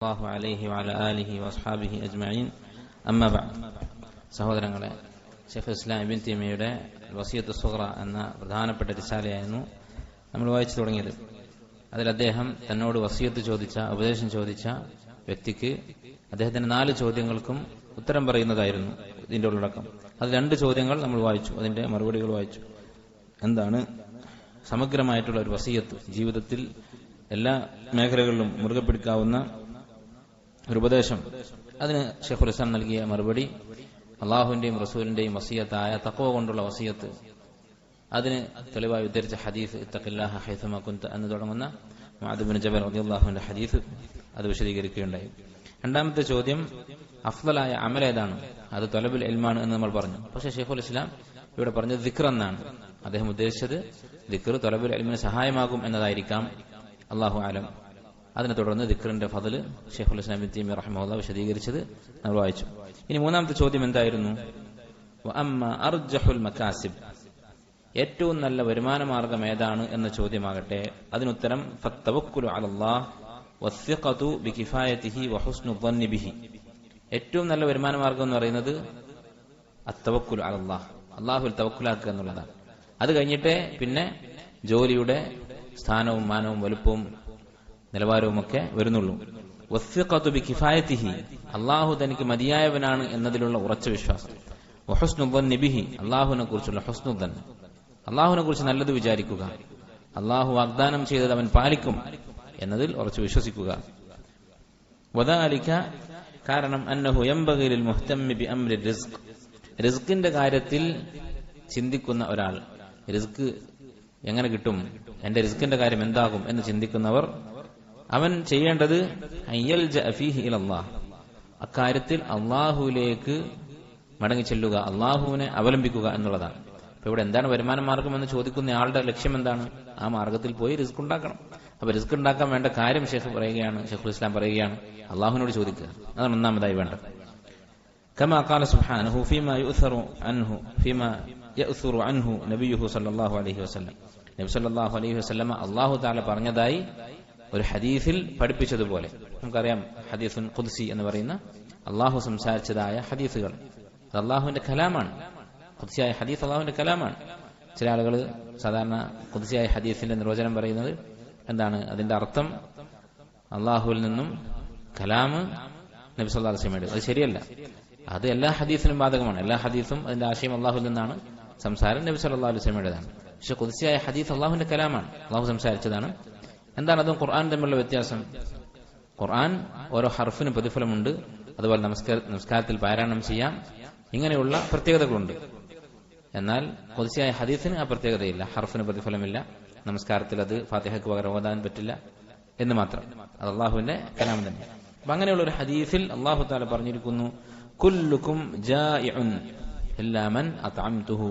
അല്ലാഹു അലൈഹി വഅല ആലിഹി വസ്ഹാബിഹി അജ്മഈൻ. അമ്മാ ബഅദ്. സഹോദരങ്ങളെ, ശൈഖുൽ ഇസ്ലാം ഇബ്നു തൈമിയ്യയുടെ വസിയത്ത് സുഗ്റ എന്ന പ്രധാനപ്പെട്ട റിസാലയായിരുന്നു നമ്മൾ വായിച്ചു തുടങ്ങിയത്. അതിൽ അദ്ദേഹം തന്നോട് വസിയത്ത് ചോദിച്ച, ഉപദേശം ചോദിച്ച വ്യക്തിക്ക് അദ്ദേഹത്തിന്റെ 4 ചോദ്യങ്ങൾക്കും ഉത്തരം പറയുന്നതായിരുന്നു ഇതിന്റെ ഉള്ളടക്കം. അത് 2 ചോദ്യങ്ങൾ നമ്മൾ വായിച്ചു, അതിന്റെ മറുപടികൾ വായിച്ചു. എന്താണ് സമഗ്രമായിട്ടുള്ള ഒരു വസിയത്ത്, ജീവിതത്തിൽ എല്ലാ മേഖലകളിലും മുറുകെ പിടിക്കാവുന്ന ഒരു ഉപദേശം? അതിന് ശൈഖുൽ ഇസ്ലാം നൽകിയ മറുപടി അള്ളാഹുവിന്റെയും റസൂലിന്റെയും വസിയത്തായ തഖ്വ കൊണ്ടുള്ള വസിയത്ത്. അതിന് തെളിവായി ഉദ്ധരിച്ച ഹദീസ് ഇത്തഖില്ലാഹ ഹൈസുമാ കുന്ത എന്ന് തുടങ്ങുന്ന മുഅദ് ഇബ്നു ജബൽ റളിയല്ലാഹു അൻഹുവിന്റെ ഹദീസ് അത് വിശദീകരിക്കുകയുണ്ടായി. രണ്ടാമത്തെ ചോദ്യം, അഫ്ളലായ അമൽ ഏതാണ്? അത് ത്വലബുൽ ഇൽമാണ് എന്ന് നമ്മൾ പറഞ്ഞു. പക്ഷേ ശൈഖുൽ ഇസ്ലാം ഇവിടെ പറഞ്ഞത് ദിക്ർ എന്നാണ്. അദ്ദേഹം ഉദ്ദേശിച്ചത് ദിക്ർ ത്വലബുൽ ഇൽമിന് സഹായമാകും എന്നതായിരിക്കാം, അല്ലാഹു അലം. അതിനെ തുടർന്ന് ദിക്റിന്റെ ഫضل ശൈഖുൽ ഇസ്ലാം ഇബ്നു തൈമിയ്യ റഹിമഹുല്ലാഹ് വിശദീകരിച്ചത് നമ്മൾ വായിച്ചു. ഇനി മൂന്നാമത്തെ ചോദ്യം എന്തായിരുന്നു? വഅമ്മാ അർജഹുൽ മകാസിബ്, ഏറ്റവും നല്ല വരുമാന മാർഗം ഏതാണ് എന്ന ചോദ്യമാകട്ടെ, അതിനുത്തരം ഫത്തവക്കുലു അലല്ലാഹ് വസ്സിഖതു ബികിഫായതിഹി വഹുസ്നു ظن ബിഹി. ഏറ്റവും നല്ല വരുമാന മാർഗം എന്ന് പറയുന്നത് അത്തവക്കുലു അലല്ലാഹ്, അല്ലാഹുവിൽ തവക്കുലാക്കുക എന്നുള്ളതാണ്. അത് കഴിഞ്ഞിട്ടേ പിന്നെ ജോലിയുടെ സ്ഥാനവും മാനവും വലുപ്പവും നിലവാരവും ഒക്കെ വരുന്നുള്ളൂ. വസ്സിഖതു ബികിഫായതിഹി, അല്ലാഹു തനിക്ക് മതിയായവനാണ് എന്നതിലുള്ള ഉറച്ച വിശ്വാസം. വഹുസ്നു ظن ബിഹി, അല്ലാഹുവിനെ കുറിച്ചുള്ള ഹുസ്നു ظن, അല്ലാഹുവിനെ കുറിച്ച് നല്ലത് വിചാരിക്കുക, അല്ലാഹു വാഗ്ദാനം ചെയ്തത് അവൻ പാലിക്കും എന്നതിൽ ഉറച്ചു വിശ്വസിക്കുക. വദാലിക, കാരണം അന്നഹു യംബഗി ലിൽ മുഹ്തമ്മി ബിഅംരി റിസ്ക്, റിസ്കിന്റെ കാര്യത്തിൽ ചിന്തിക്കുന്ന ഒരാൾ, റിസ്ക് എങ്ങനെ കിട്ടും, എന്റെ റിസ്കിന്റെ കാര്യം എന്താകും എന്ന് ചിന്തിക്കുന്നവർ, അവൻ ചെയ്യേണ്ടത് അയ്യൽജഅ ഫീഹി ഇലല്ലാഹ്, അക്കാര്യത്തിൽ അള്ളാഹുവിലേക്ക് മടങ്ങി ചെല്ലുക, അള്ളാഹുവിനെ അവലംബിക്കുക എന്നുള്ളതാണ്. അപ്പൊ ഇവിടെ എന്താണ് വരുമാന മാർഗം എന്ന് ചോദിക്കുന്ന ആളുടെ ലക്ഷ്യം എന്താണ്? ആ മാർഗത്തിൽ പോയി റിസ്ക് ഉണ്ടാക്കണം. അപ്പൊ റിസ്ക് ഉണ്ടാക്കാൻ വേണ്ട കാര്യം ശൈഖുൽ ഇസ്ലാം പറയുകയാണ്, അള്ളാഹുവിനോട് ചോദിക്കുക. അതാണ് ഒന്നാമതായി വേണ്ടത്. കമാ ഖാല സുബ്ഹാനഹു ഫീമാ യഅ്സുറു അൻഹു നബിയുഹു സല്ലല്ലാഹു അലൈഹി വസല്ലം, നബി സല്ലല്ലാഹു അലൈഹി വസല്ലം അള്ളാഹു തആല പറഞ്ഞതായി ഒരു ഹദീസിൽ പഠിപ്പിച്ചതുപോലെ. നമുക്കറിയാം ഹദീസുൻ ഖുദ്സി എന്ന് പറയുന്ന അള്ളാഹു സംസാരിച്ചതായ ഹദീസുകൾ, അത് അള്ളാഹുവിന്റെ കലാമാണ്. ഖുദ്സിയായ ഹദീസ് അള്ളാഹുവിന്റെ കലാമാണ്. ചില ആളുകൾ സാധാരണ ഖുദ്സിയായ ഹദീസിന്റെ നിർവചനം പറയുന്നത് എന്താണ്? അതിന്റെ അർത്ഥം അള്ളാഹുവിൽ നിന്നും കലാമ് നബി സല്ലല്ലാഹു അലൈഹി വസല്ലം. അത് ശരിയല്ല. അത് എല്ലാ ഹദീസിനും ബാധകമാണ്. എല്ലാ ഹദീസും അതിന്റെ ആശയം അള്ളാഹുവിൽ നിന്നാണ്, സംസാരം നബി സല്ലല്ലാഹു അലൈഹി വസല്ലമയുടേതാണ്. പക്ഷെ ഖുദ്സിയായ ഹദീസ് അള്ളാഹുവിന്റെ കലാമാണ്, അള്ളാഹു സംസാരിച്ചതാണ്. എന്താണ് അതും ഖുർആൻ തമ്മിലുള്ള വ്യത്യാസം? ഖുർആൻ ഓരോ ഹർഫിന് പ്രതിഫലമുണ്ട്, അതുപോലെ നമസ്കാരത്തിൽ പാരായണം ചെയ്യാം, ഇങ്ങനെയുള്ള പ്രത്യേകതകളുണ്ട്. എന്നാൽ ഖുദ്സിയായ ഹദീസിന് ആ പ്രത്യേകതയില്ല, ഹർഫിന് പ്രതിഫലമില്ല, നമസ്കാരത്തിൽ അത് ഫാത്തിഹയ്ക്ക് പകരം ഓതാൻ പറ്റില്ല എന്ന് മാത്രം. അത് അള്ളാഹുവിന്റെ കലാം തന്നെ. അപ്പൊ അങ്ങനെയുള്ള ഒരു ഹദീസിൽ അള്ളാഹു തആല പറഞ്ഞിരിക്കുന്നു, കുല്ലുക്കും ജാഇഉൻ ഇല്ലാ മൻ അത്അംതുഹു,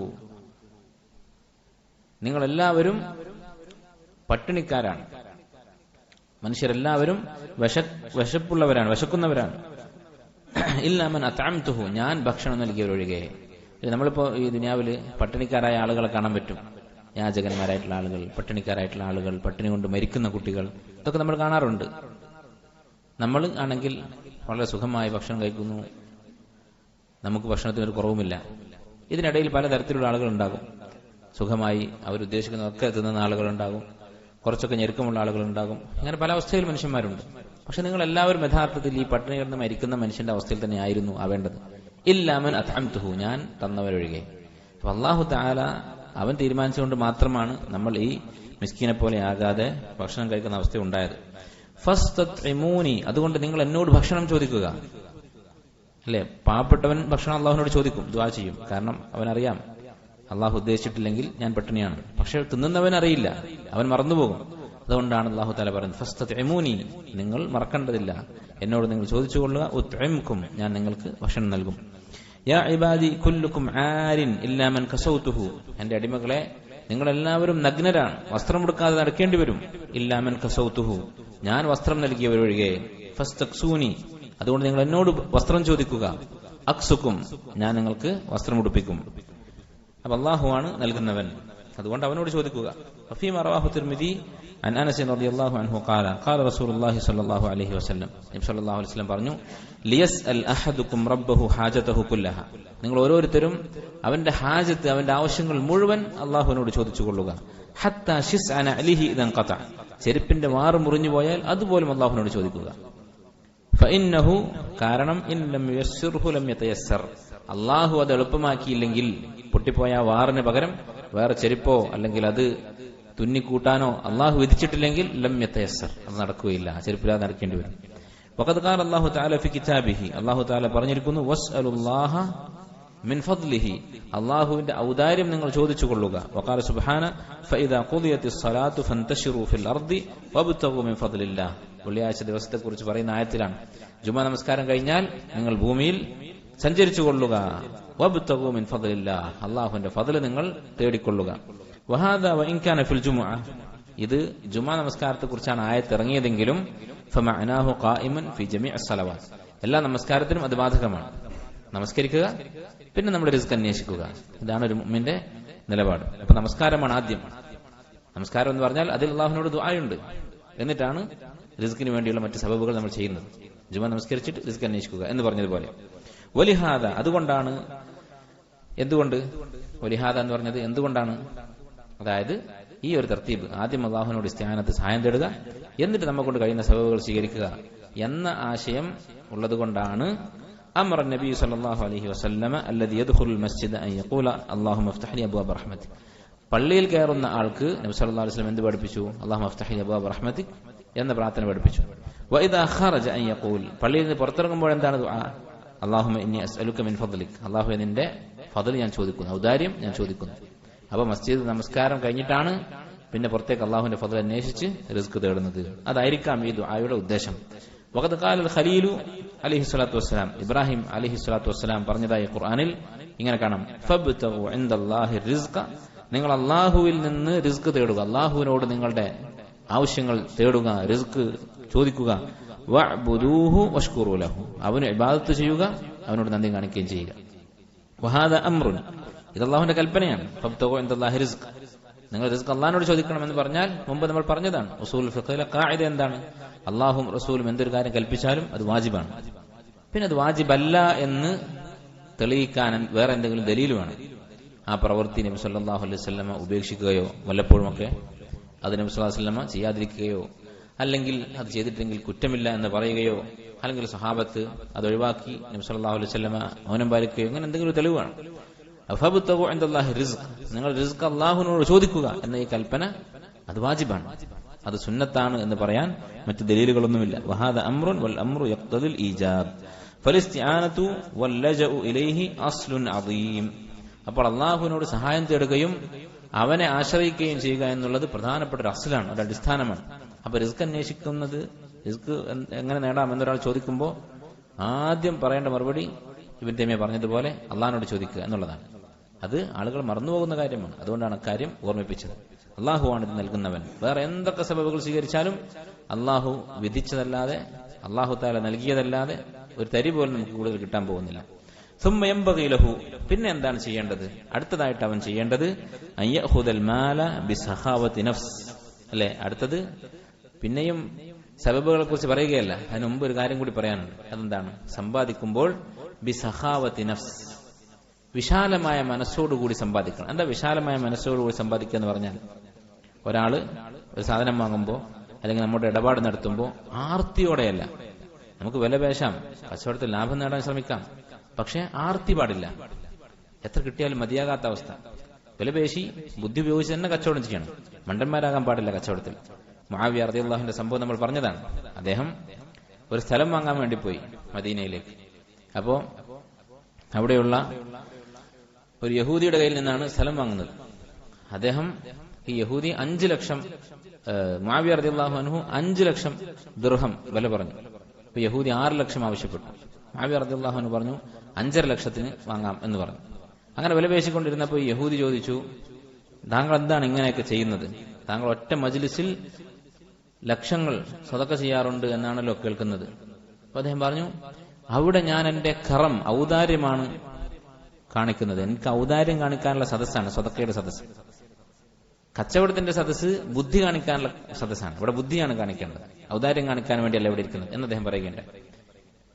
നിങ്ങളെല്ലാവരും പട്ടിണിക്കാരാണ്, മനുഷ്യരെല്ലാവരും വിശപ്പുള്ളവരാണ്, വിശക്കുന്നവരാണ്. ഇല്ലാ മൻ അത്അംതുഹു, ഞാൻ ഭക്ഷണം നൽകിയവരൊഴികെ. നമ്മളിപ്പോ ഈ ദുനിയാവില് പട്ടിണിക്കാരായ ആളുകളെ കാണാൻ പറ്റും. യാചകന്മാരായിട്ടുള്ള ആളുകൾ, പട്ടിണിക്കാരായിട്ടുള്ള ആളുകൾ, പട്ടിണി കൊണ്ട് മരിക്കുന്ന കുട്ടികൾ, ഇതൊക്കെ നമ്മൾ കാണാറുണ്ട്. നമ്മൾ ആണെങ്കിൽ വളരെ സുഖമായി ഭക്ഷണം കഴിക്കുന്നു, നമുക്ക് ഭക്ഷണത്തിന് ഒരു കുറവുമില്ല. ഇതിനിടയിൽ പലതരത്തിലുള്ള ആളുകൾ ഉണ്ടാകും. സുഖമായി അവരുദ്ദേശിക്കുന്നതൊക്കെ തിന്നുന്ന ആളുകളുണ്ടാകും, കുറച്ചൊക്കെ ഞെരുക്കമുള്ള ആളുകളുണ്ടാകും. ഇങ്ങനെ പല അവസ്ഥയിൽ മനുഷ്യന്മാരുണ്ട്. പക്ഷെ നിങ്ങൾ എല്ലാവരും യഥാർത്ഥത്തിൽ ഈ പട്ടിണി കിടന്ന് മരിക്കുന്ന മനുഷ്യന്റെ അവസ്ഥയിൽ തന്നെ ആയിരുന്നു ആവേണ്ടത്. ഇല്ലാ മൻ അത്അംതുഹു, ഞാൻ തന്നവരൊഴികെ. അപ്പൊ അല്ലാഹു തആല അവൻ തീരുമാനിച്ചുകൊണ്ട് മാത്രമാണ് നമ്മൾ ഈ മിസ്കീനെ പോലെ ആകാതെ ഭക്ഷണം കഴിക്കുന്ന അവസ്ഥ ഉണ്ടായത്. ഫസ്തത്ഇമൂനി, അതുകൊണ്ട് നിങ്ങൾ എന്നോട് ഭക്ഷണം ചോദിക്കുക. അല്ലെ, പാവപ്പെട്ടവൻ ഭക്ഷണം അള്ളാഹുവിനോട് ചോദിക്കും, ദുആ ചെയ്യും. കാരണം അവനറിയാം അള്ളാഹു ഉദ്ദേശിച്ചിട്ടില്ലെങ്കിൽ ഞാൻ പട്ടിണിയാണ്. പക്ഷെ തിന്നുന്നവൻ അറിയില്ല, അവൻ മറന്നുപോകും. അതുകൊണ്ടാണ് അള്ളാഹു തആല പറയുന്നത് ഫസ്തത്ഇമൂനി, നിങ്ങൾ മറക്കേണ്ടതില്ല, എന്നോട് നിങ്ങൾ ചോദിച്ചുകൊള്ളുക. ഉത്ഇംകും, ഞാൻ നിങ്ങൾക്ക് ഭക്ഷണം നൽകും. യാ ഇബാദി കുല്ലുക്കും ആരിൻ ഇല്ലാ മൻ കസൗതുഹു, എന്റെ അടിമകളെ നിങ്ങളെല്ലാവരും നഗ്നരാണ്, വസ്ത്രം കൊടുക്കാതെ നടക്കേണ്ടി വരും. ഇല്ലാ മൻ കസൗതുഹു, ഞാൻ വസ്ത്രം നൽകിയവരൊഴികെ. ഫസ്തക്സൂനി, അതുകൊണ്ട് നിങ്ങൾ എന്നോട് വസ്ത്രം ചോദിക്കുക. അക്സുക്കും, ഞാൻ നിങ്ങൾക്ക് വസ്ത്രം ഉടുപ്പിക്കും. അപ്പൊ അള്ളാഹുവാണ് നൽകുന്നവൻ, അതുകൊണ്ട് അവനോട് ചോദിക്കുക. ഫീമാ റവാഹു തിർമിദി عن أنس رضي الله عنه قال قال رسول الله صلى الله عليه وسلم നബി സല്ലല്ലാഹു അലൈഹി വസല്ലം പറഞ്ഞു ലിയസ്അൽ അഹദുകും റബ്ബഹു ഹാജതഹു കുല്ലഹ നിങ്ങൾ ഓരോരുത്തരും അവന്റെ ഹാജത്ത് അവന്റെ ആവശ്യങ്ങൾ മുഴുവൻ അല്ലാഹുവിനോട് ചോദിച്ചു കൊള്ളുക ഹത്താ ശിസ്അന അലിഹി ഇദൻ ഖത ചെരുപ്പിന്റെ വാറ് മുറിഞ്ഞു പോയാൽ അതുപോലും അല്ലാഹുവിനോട് ചോദിക്കുക ഫഇന്നഹു കാരണം ഇൻ ലം യസ്സിർഹു ലം യതയസ്സർ അല്ലാഹു അത് എളുപ്പമാക്കിയില്ലെങ്കിൽ പൊട്ടിപ്പോയ വാറിന് പകരം വേറെ ചെരുപ്പോ അല്ലെങ്കിൽ അത് തുന്നിക്കൂട്ടാനോ അള്ളാഹു വിധിച്ചിട്ടില്ലെങ്കിൽ ലം യതയസ്സർ അത് നടക്കുകയില്ല ചെരുപ്പില്ലാതെ നടക്കേണ്ടി വരും വഖദ് ഖാല അല്ലാഹു തആല ഫി കിതാബിഹി അല്ലാഹു തആല പറഞ്ഞിരിക്കുന്നു വസ്അലുല്ലാഹ മിൻ ഫദ്ലിഹി അല്ലാഹുവിന്റെ ഔദാര്യം നിങ്ങൾ ചോദിച്ചു കൊള്ളുക വഖാല സുബ്ഹാന ഫഇദാ ഖുദിയത്തിസ് സ്വലാത്തു ഫന്തശിറു ഫിൽ അർദി വബ്തഗു മിൻ ഫദ്ലില്ലാഹ് വെള്ളിയാഴ്ച ദിവസത്തെക്കുറിച്ച് പറയുന്ന ആയത്തിലാണ് ജുമാ നമസ്കാരം കഴിഞ്ഞാൽ നിങ്ങൾ ഭൂമിയിൽ സഞ്ചരിച്ചു കൊള്ളുക വബ്തഗു മിൻ ഫദ്ലില്ലാഹ് അല്ലാഹുവിന്റെ ഫദ്ൽ നിങ്ങൾ തേടിക്കൊള്ളുക വഹാദാ വഇൻ കാന ഫിൽ ജുമുഅ ഇത് ജുമാ നമസ്കാരത്തെ കുറിച്ചാണ് ആയത്ത് ഇറങ്ങിയതെങ്കിലും ഫമഅനാഹു ഖായിമൻ ഫി ജമീഇ സ്വലവാത്ത് എല്ലാ നമസ്കാരത്തിനും അത് ബാധകമാണ് നമസ്കരിക്കുക പിന്നെ നമ്മുടെ റിസ്ക് അന്വേഷിക്കുക ഇതാണ് ഒരു മുഅ്മിന്റെ നിലപാട് അപ്പൊ നമസ്കാരമാണ് ആദ്യം നമസ്കാരം എന്ന് പറഞ്ഞാൽ അതിൽ അല്ലാഹുവിനോട് ദുആയുണ്ട് എന്നിട്ടാണ് റിസ്കിന് വേണ്ടിയുള്ള മറ്റ് സബബുകൾ നമ്മൾ ചെയ്യുന്നത് ജുമാ നമസ്കരിച്ചിട്ട് റിസ്ക് അന്വേഷിക്കുക എന്ന് പറഞ്ഞതുപോലെ വലിഹാദ അതുകൊണ്ടാണ് എന്തുകൊണ്ട് വലിഹാദ എന്ന് പറഞ്ഞത് എന്തുകൊണ്ടാണ് അതായത് ഈ ഒരു തർത്തീബ് ആദ്യം അല്ലാഹുവിനോട് ഇസ്തിആനത്ത് സഹായം തേടുക എന്നിട്ട് നമ്മെ കൊണ്ട് കഴിയുന്ന സബബുകൾ സ്വീകരിക്കുക എന്ന ആശയം ഉള്ളതുകൊണ്ടാണ് അമറ നബി സല്ലല്ലാഹു അലൈഹി വസല്ലമ അല്ലദി യദ്ഖുലുൽ മസ്ജിദ അൻ യഖൂല അല്ലാഹുമ്മ ഇഫ്തഹ് ലി അബ്വാബ റഹ്മതിക് പള്ളിയിൽ കയറുന്ന ആൾക്ക് നബി സല്ലല്ലാഹു അലൈഹി വസല്ലം എന്ത് പഠിപ്പിച്ചു അല്ലാഹുമ്മ ഇഫ്തഹ് ലി അബ്വാബ റഹ്മതിക് എന്ന പ്രാർത്ഥന പഠിപ്പിച്ചു വഇദാ ഖറജ അൻ യഖൂൽ പള്ളിയിൽ നിന്ന് പുറത്തിറങ്ങുമ്പോൾ എന്താണ് ദുആ അല്ലാഹുമ്മ ഇന്നി അസ്അലുക മിൻ ഫദ്ലിക് അല്ലാഹുവേ നിന്റെ ഫദ്ൽ ഞാൻ ചോദിക്കുന്നു ഔദാര്യം ഞാൻ ചോദിക്കുന്നു അപ്പൊ മസ്ജിദ് നമസ്കാരം കഴിഞ്ഞിട്ടാണ് പിന്നെ പുറത്തേക്ക് അല്ലാഹുവിന്റെ ഫദ്ൽ അന്വേഷിച്ച് റിസ്ക് തേടുന്നത് അതായിരിക്കാം ഈ ദുആയുടെ ഉദ്ദേശം വഖദ് ഖാല ഖലീലു അലൈഹി സ്വലാത്തു വസ്സലാം ഇബ്രാഹിം അലൈഹി സ്വലാത്തു വസ്സലാം പറഞ്ഞതായി ഖുർആനിൽ ഇങ്ങനെ കാണാം ഫബ്തഗു ഇൻദല്ലാഹി റിസ്ക നിങ്ങൾ അല്ലാഹുവിൽ നിന്ന് റിസ്ക് തേടുക അല്ലാഹുവിനോട് നിങ്ങളുടെ ആവശ്യങ്ങൾ തേടുക റിസ്ക് ചോദിക്കുക വഅബ്ദൂഹു വഷ്കുറു ലഹു അവന് ഇബാദത്ത് ചെയ്യുക അവനോട് നന്ദി കാണിക്കുകയും ചെയ്യുക വഹാദ അംറുൻ ഇത് അല്ലാഹുവിന്റെ കൽപ്പനയാണ് ഫബ്തഗു ഇൻദല്ലാഹി റിസ്ക നിങ്ങൾ റിസ്ക് അല്ലാഹുവിനോട് ചോദിക്കണമെന്ന് പറഞ്ഞാൽ മുമ്പ് നമ്മൾ പറഞ്ഞതാണ് ഉസൂൽ ഫിഖ്ഹിലെ ഖാഇദ എന്താണ് അല്ലാഹുവും റസൂലും എന്തൊരു കാര്യം കൽപ്പിച്ചാലും അത് വാജിബാണ് പിന്നെ അത് വാജിബല്ല എന്ന് തെളിയിക്കാൻ വേറെ എന്തെങ്കിലും ദലീൽ വേണം ആ പ്രവൃത്തി നബി സല്ലല്ലാഹു അലൈഹി വസല്ലമ ഉപേക്ഷിക്കുകയോ വല്ലപ്പോഴുമൊക്കെ അത് നബി സല്ലല്ലാഹു അലൈഹി വസല്ലമ ചെയ്യാതിരിക്കുകയോ അല്ലെങ്കിൽ അത് ചെയ്തിട്ടെങ്കിൽ കുറ്റമില്ല എന്ന് പറയുകയോ അല്ലെങ്കിൽ സഹാബത്ത് അത് ഒഴിവാക്കി നബി സല്ലല്ലാഹു അലൈഹി വസല്ലമ മൗനം പാലിക്കുകയോ അങ്ങനെ എന്തെങ്കിലും തെളിവ് വേണം ഫബ്തഗു ഇൻദല്ലാഹി റിസ്ക് നിങ്ങൾ റിസ്ക് അല്ലാഹുവിനോട് ചോദിക്കുക എന്ന ഈ കൽപ്പന അത് വാജിബാണ് അത് സുന്നത്താണ് എന്ന് പറയാൻ മറ്റു ദലീലുകളൊന്നുമില്ല വഹാദ അംറുൻ വൽ അംറു യഖ്തദിൽ ഈജാബ് ഫലിസ്തിആനതു വൽ ലജഉ ഇലൈഹി അസ്ലുൻ അദീം അപ്പോൾ അല്ലാഹുവിനോട് സഹായം തേടുകയും അവനെ ആശ്രയിക്കുകയും ചെയ്യുക എന്നുള്ളത് പ്രധാനപ്പെട്ട ഒരു അസ്ലാണ് ഒരു അടിസ്ഥാനമാണ് അപ്പൊ റിസ്ക് അന്വേഷിക്കുന്നത് റിസ്ക് എങ്ങനെ നേടാം എന്നൊരാൾ ചോദിക്കുമ്പോൾ ആദ്യം പറയേണ്ട മറുപടി ഇബ്നു തൈമിയ്യ പറഞ്ഞതുപോലെ അള്ളാഹിനോട് ചോദിക്കുക എന്നുള്ളതാണ് അത് ആളുകൾ മറന്നുപോകുന്ന കാര്യമാണ് അതുകൊണ്ടാണ് അക്കാര്യം ഓർമ്മിപ്പിച്ചത് അള്ളാഹുവാണ് ഇത് നൽകുന്നവൻ വേറെ എന്തൊക്കെ സബബുകൾ സ്വീകരിച്ചാലും അള്ളാഹു വിധിച്ചതല്ലാതെ അള്ളാഹു തആല നൽകിയതല്ലാതെ ഒരു തരി പോലും നമുക്ക് കൂടുതൽ കിട്ടാൻ പോകുന്നില്ല സുമ്മ യംബഗി ലഹു പിന്നെ എന്താണ് ചെയ്യേണ്ടത് അടുത്തതായിട്ട് അവൻ ചെയ്യേണ്ടത് അയ്യഖുദൽ മാല ബിസഖാവതി നഫ്സ് അല്ലേ അടുത്തത് പിന്നെയും സബബുകളെ കുറിച്ച് പറയുകയല്ല അതിന് മുമ്പ് ഒരു കാര്യം കൂടി പറയാനുണ്ട് അതെന്താണ് സമ്പാദിക്കുമ്പോൾ ബിസഖാവതി നഫ്സ് വിശാലമായ മനസ്സോടുകൂടി സമ്പാദിക്കണം എന്താ വിശാലമായ മനസ്സോടുകൂടി സമ്പാദിക്കുക എന്ന് പറഞ്ഞാൽ ഒരാള് ഒരു സാധനം വാങ്ങുമ്പോൾ അല്ലെങ്കിൽ നമ്മുടെ ഇടപാട് നടത്തുമ്പോൾ ആർത്തിയോടെയല്ല നമുക്ക് വില പേശാം കച്ചവടത്തിൽ ലാഭം നേടാൻ ശ്രമിക്കാം പക്ഷെ ആർത്തി പാടില്ല എത്ര കിട്ടിയാലും മതിയാകാത്ത അവസ്ഥ വില പേശി ബുദ്ധി ഉപയോഗിച്ച് തന്നെ കച്ചവടം ചെയ്യണം മണ്ടന്മാരാകാൻ പാടില്ല കച്ചവടത്തിൽ മുആവിയ റളിയല്ലാഹുവിന്റെ സംഭവം നമ്മൾ പറഞ്ഞതാണ് അദ്ദേഹം ഒരു സ്ഥലം വാങ്ങാൻ വേണ്ടി പോയി മദീനയിലേക്ക് അപ്പോ അവിടെയുള്ള ഒരു യഹൂദിയുടെ കയ്യിൽ നിന്നാണ് സ്ഥലം വാങ്ങുന്നത് അദ്ദേഹം ഈ യഹൂദി 5 ലക്ഷം മുആവിയ റളിയല്ലാഹു അൻഹു 5 ലക്ഷം ദിർഹം വില പറഞ്ഞു അപ്പൊ യഹൂദി 6 ലക്ഷം ആവശ്യപ്പെട്ടു മുആവിയ റളിയല്ലാഹു അൻഹു പറഞ്ഞു 5.5 ലക്ഷത്തിന് വാങ്ങാം എന്ന് പറഞ്ഞു അങ്ങനെ വില പേശിക്കൊണ്ടിരുന്നപ്പോൾ യഹൂദി ചോദിച്ചു താങ്കൾ എന്താണ് ഇങ്ങനെയൊക്കെ ചെയ്യുന്നത് താങ്കൾ ഒറ്റ മജ്ലിസിൽ ലക്ഷങ്ങൾ സദഖ ചെയ്യാറുണ്ട് എന്നാണല്ലോ കേൾക്കുന്നത് അപ്പൊ അദ്ദേഹം പറഞ്ഞു അവിടെ ഞാൻ എന്റെ കറം ഔദാര്യമാണ് കാണിക്കുന്നത് എനിക്ക് ഔദാര്യം കാണിക്കാനുള്ള സദസ്സാണ് സദഖയുടെ സദസ്സ് കച്ചവടത്തിന്റെ സദസ്സ് ബുദ്ധി കാണിക്കാനുള്ള സദസ്സാണ്. ഇവിടെ ബുദ്ധിയാണ് കാണിക്കേണ്ടത്, ഔദാര്യം കാണിക്കാൻ വേണ്ടിയല്ല ഇവിടെ ഇരിക്കുന്നത് എന്ന് അദ്ദേഹം പറയുകയുണ്ട്.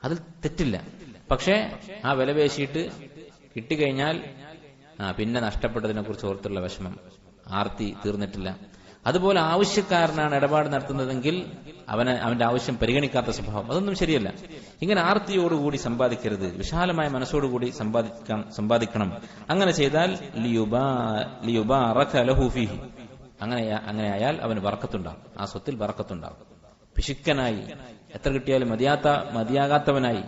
അതിൽ തെറ്റില്ല. പക്ഷേ ആ വില പേശിയിട്ട് കിട്ടിക്കഴിഞ്ഞാൽ പിന്നെ നഷ്ടപ്പെട്ടതിനെ കുറിച്ച് ഓർത്തുള്ള വിഷമം, ആർത്തി തീർന്നിട്ടില്ല. അതുപോലെ ആവശ്യക്കാരനാണ് ഇടപാട് നടത്തുന്നതെങ്കിൽ അവന്റെ ആവശ്യം പരിഗണിക്കാത്ത സ്വഭാവം, അതൊന്നും ശരിയല്ല. ഇങ്ങനെ ആർത്തിയോടുകൂടി സമ്പാദിക്കരുത്, വിശാലമായ മനസ്സോടുകൂടി സമ്പാദിക്കണം. അങ്ങനെ ചെയ്താൽ അങ്ങനെയായാൽ അവന് ബർക്കത്തുണ്ടാകും, ആ സ്വത്തിൽ ബർക്കത്തുണ്ടാകും. പിശുക്കനായി എത്ര കിട്ടിയാലും മതിയാകാത്തവനായി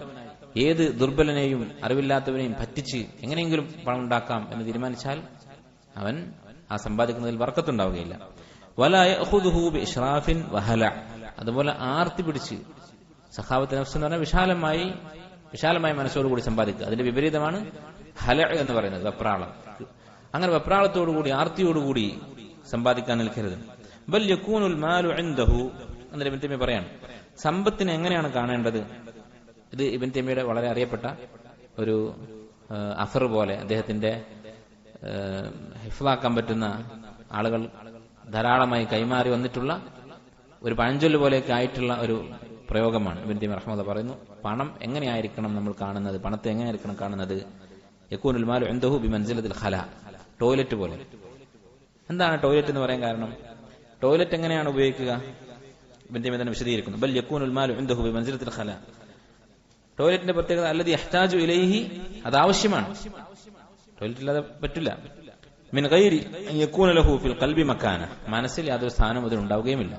ഏത് ദുർബലനെയും അറിവില്ലാത്തവനെയും പറ്റിച്ച് എങ്ങനെയെങ്കിലും പണം ഉണ്ടാക്കാം എന്ന് തീരുമാനിച്ചാൽ അവൻ ആ സമ്പാദിക്കുന്നതിൽ ബർക്കത്തുണ്ടാവുകയില്ല. അതുപോലെ ആർത്തി പിടിച്ച് സഖാവത്ത് നഫ്സ് എന്ന് പറഞ്ഞാൽ വിശാലമായ മനസ്സോടുകൂടി സമ്പാദിക്കുക. അതിന്റെ വിപരീതമാണ് ഹല എന്ന് പറയുന്നത്, വെപ്രാളം. അങ്ങനെ വെപ്രാളത്തോടുകൂടി ആർത്തിയോടുകൂടി സമ്പാദിക്കാൻ നിൽക്കരുത്. ബൽ യകൂനുൽ മാലു ഇൻദഹു എന്ന് ഇബ്നു തൈമിയ്യ പറയാണ്. സമ്പത്തിനെ എങ്ങനെയാണ് കാണേണ്ടത്? ഇത് ഇബ്നു തൈമിയ്യയുടെ വളരെ അറിയപ്പെട്ട ഒരു അഫർ പോലെ അദ്ദേഹത്തിന്റെ ഹിഫ്ളാക്കാൻ പറ്റുന്ന ആളുകൾ ധാരാളമായി കൈമാറി വന്നിട്ടുള്ള ഒരു പഴഞ്ചൊല്ല് പോലെയൊക്കെ ആയിട്ടുള്ള ഒരു പ്രയോഗമാണ്. ഇബ്നു തൈമിയ്യ റഹ്മത്തുള്ളാഹി പറയുന്നു, പണം എങ്ങനെയായിരിക്കണം നമ്മൾ കാണുന്നത്, പണത്തെ എങ്ങനെയായിരിക്കണം കാണുന്നത്? യകൂനുൽ മാലു ഇൻദഹു ബിമൻസിലത്തിൽ ഖല, ടോയ്ലറ്റ് പോലെ. എന്താണ് ടോയ്ലറ്റ് എന്ന് പറയാൻ കാരണം? ടോയ്ലറ്റ് എങ്ങനെയാണ് ഉപയോഗിക്കുക? ഇബ്നു തൈമിയ്യ തന്നെ വിശദീകരിക്കുന്നു. ബൽ യകൂനുൽ മാലു ഇൻദഹു ബിമൻസിലത്തിൽ ഖല. ടോയ്ലറ്റിന്റെ പ്രത്യേകത അല്ലദി യഹ്താജു ഇലൈഹി, അത് ആവശ്യമാണ്, ടോയ്ലറ്റ് ഇല്ലാതെ പറ്റില്ല. മിൻ ഗൈരി യകൂന ലഹു ഫിൽ ഖൽബി മക്കാന, മനസ്സിൽ യാതൊരു സ്ഥാനം അതിന് ഉണ്ടാവുകയുമില്ല.